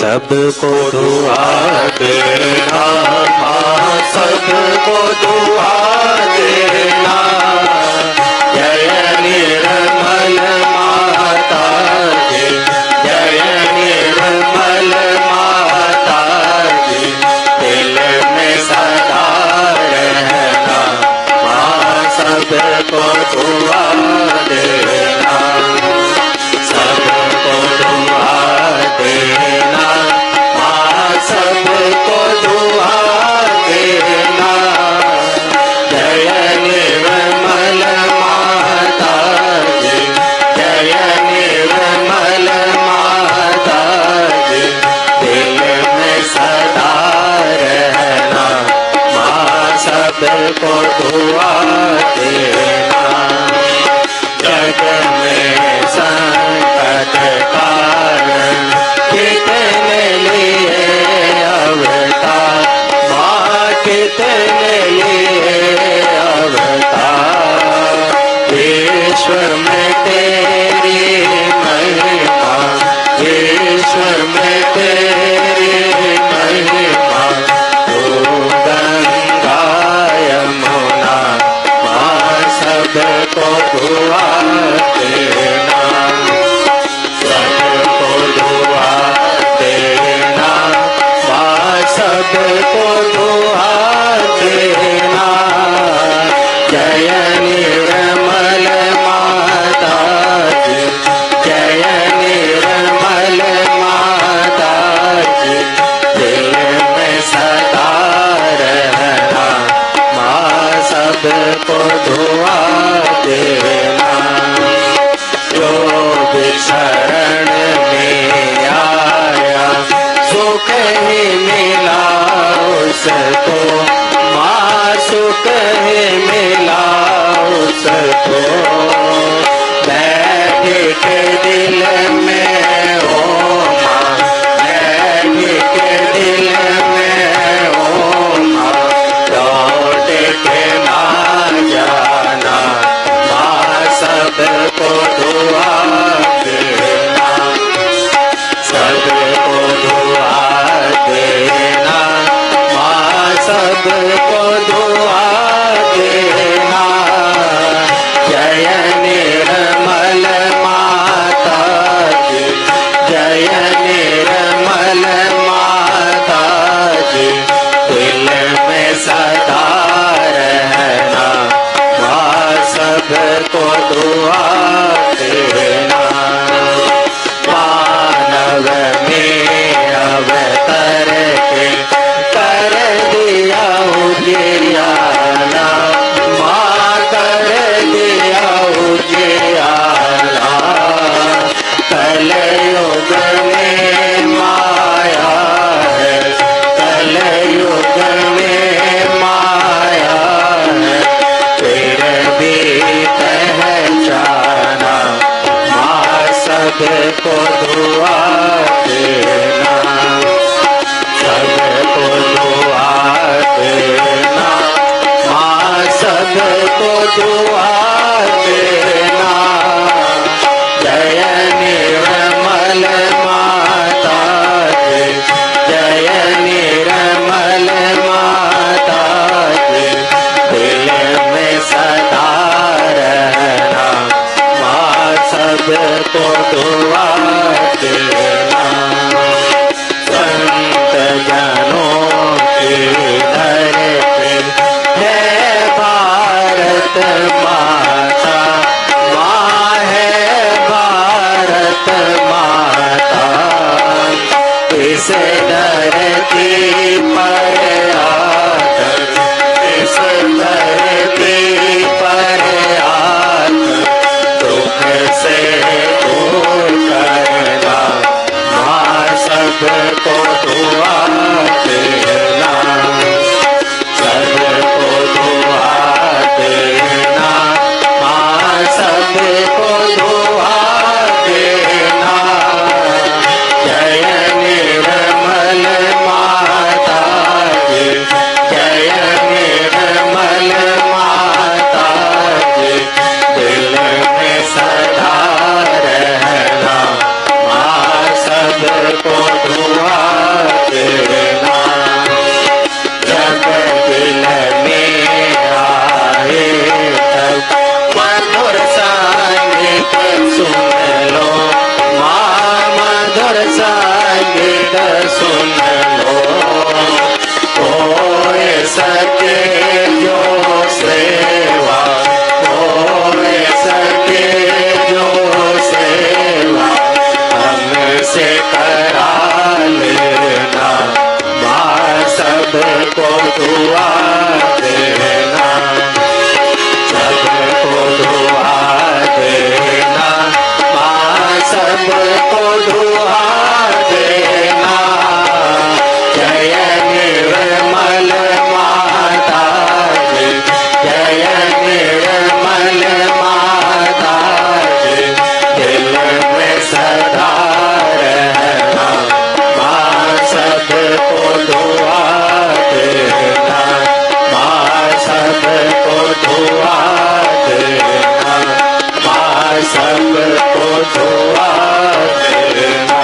सबको दुआ देना, माँ सबको दुआ देना। जय निर्मल माता जी, जय निर्मल माता जी, दिल में सदा रहना, माँ सबको दुआ देना, सबको दुआ देना, माँ सबको दुआ देना। जय निर्मल माता जी, जय निर्मल माता जी, दिल में सदा रहना, माँ सबको दुआ देना। जग में संकट कारण कितने लिए अवतार, माँ कितने लिए अवतार। ईश्वर में तेरी महिमा, ईश्वर में तेरी महिमा। तू गंगा यमुना, माँ सबको दुआ देना, सबको दुआ देना, माँ सबको दुआ देना। जय निर्मल माता जी, जय निर्मल माता जी, दिल में सदा रहना, माँ सबको दुआ देना। जो भी शरण में आया सुख ही मिला उसको, माँ सुख ही मिला उसको। बैठ के दिल में हो माँ, बैठ के दिल में हो माँ, लौट के ना जाना, माँ सबको दुआ देना, सबको दुआ देना, माँ सबको दुआ देना। जय निर्मल माता जी, जय निर्मल माता जी, दिल में सदा रहना, माँ सबको दुआ देना। मानव में अवतर के कर दिया उजियारा, माँ कर दिया उजियारा। कलयुग में माया है, कलयुग में माया है, फिर भी पहचाना, माँ सबको दुआ देना, सबको दुआ देना, माँ सबको दुआ देना। जय निर्मल माता जी, जय निर्मल माता जी, दिल में सदा रहना, माँ सबको दुआ देना। संत जनों की धरती है भारत माता, माँ है भारत माता। इस धरती पर आकर, इस धरती पर आकर, दुख से दूर सुन लो, कोई सके जो सेवा, कोई सके जो सेवा हमसे करा लेना, माँ सबको दुआ देना, सबको दुआ देना, माँ सबको दुआ देना। जय निर्मल माता जी, जय निर्मल माता जी, दिल में सदा रहना, माँ सबको दुआ देना, माँ सबको दुआ देना, माँ सबको दुआ देना।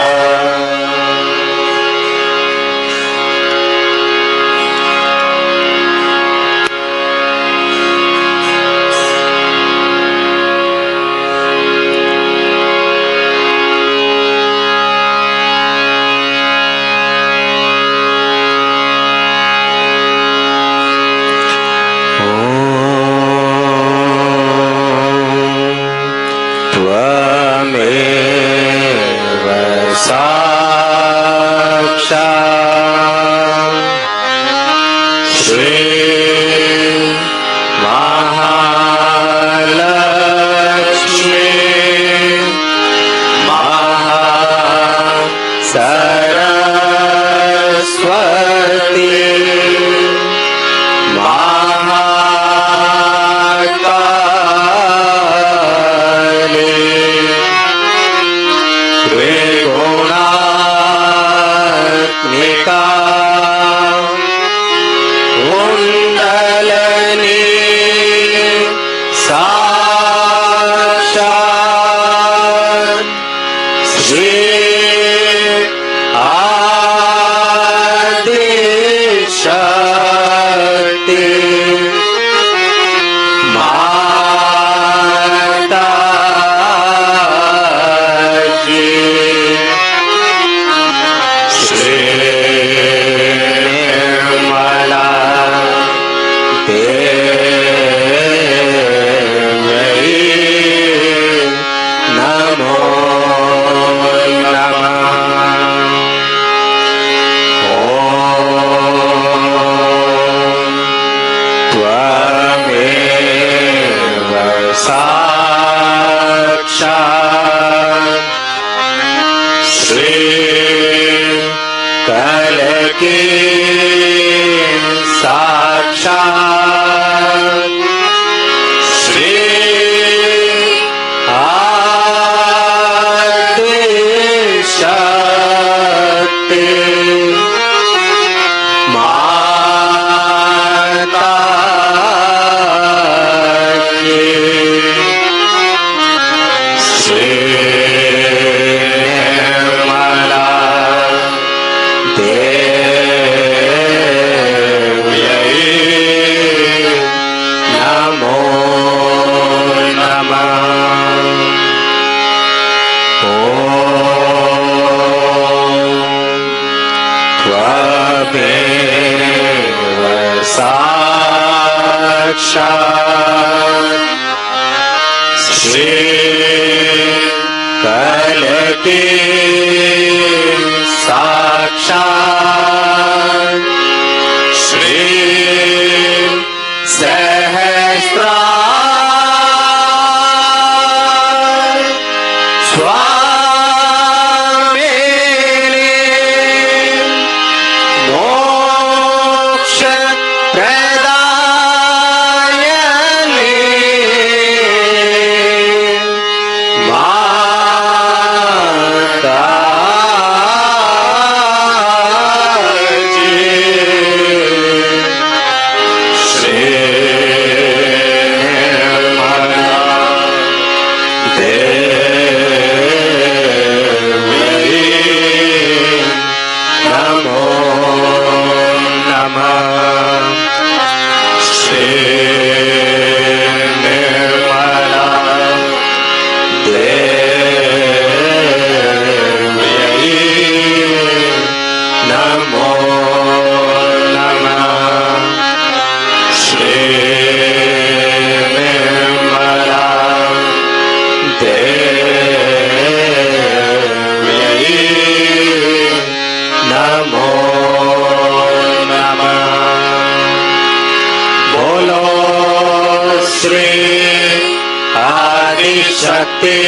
हमारी शक्ति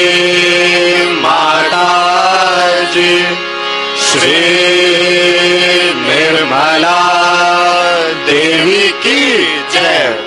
माता जी श्री निर्मला देवी की जय।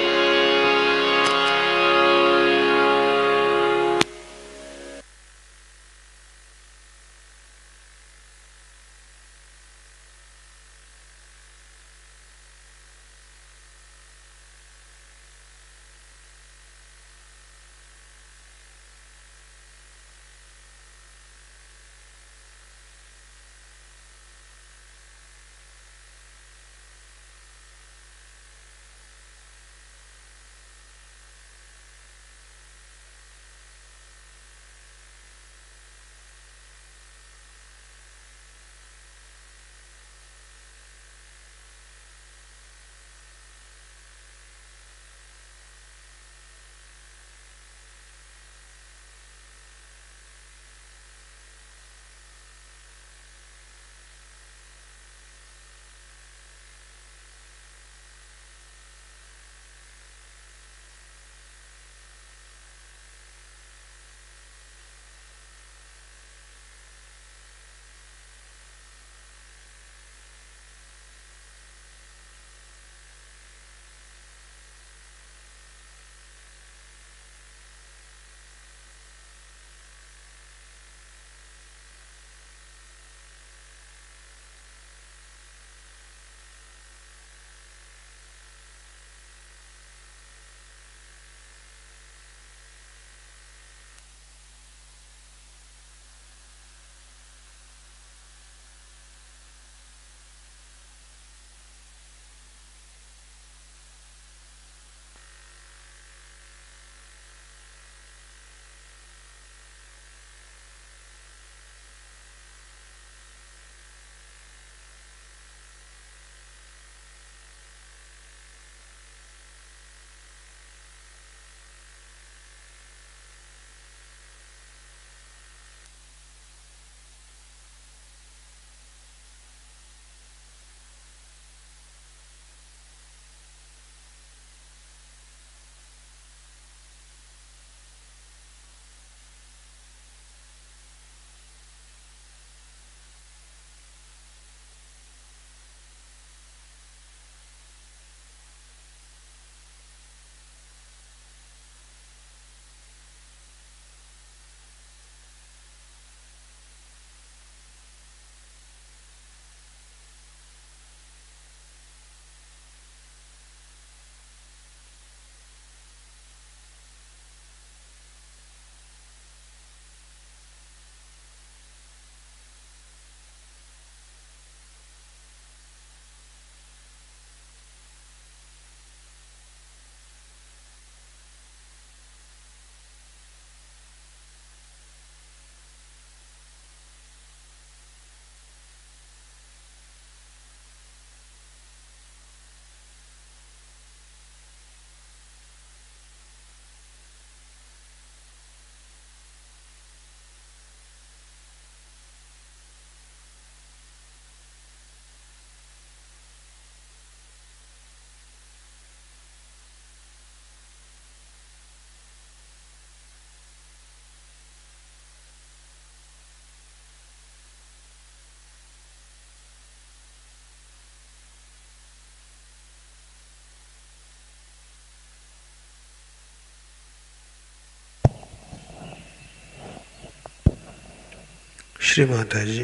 श्री माता जी,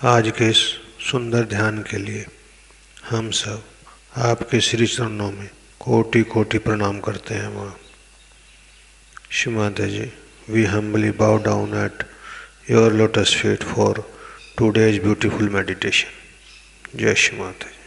आज के इस सुंदर ध्यान के लिए हम सब आपके श्री चरणों में कोटि कोटि प्रणाम करते हैं। माँ श्री माता जी, we humbly bow down at your lotus feet for today's beautiful meditation. जय श्री माता जी।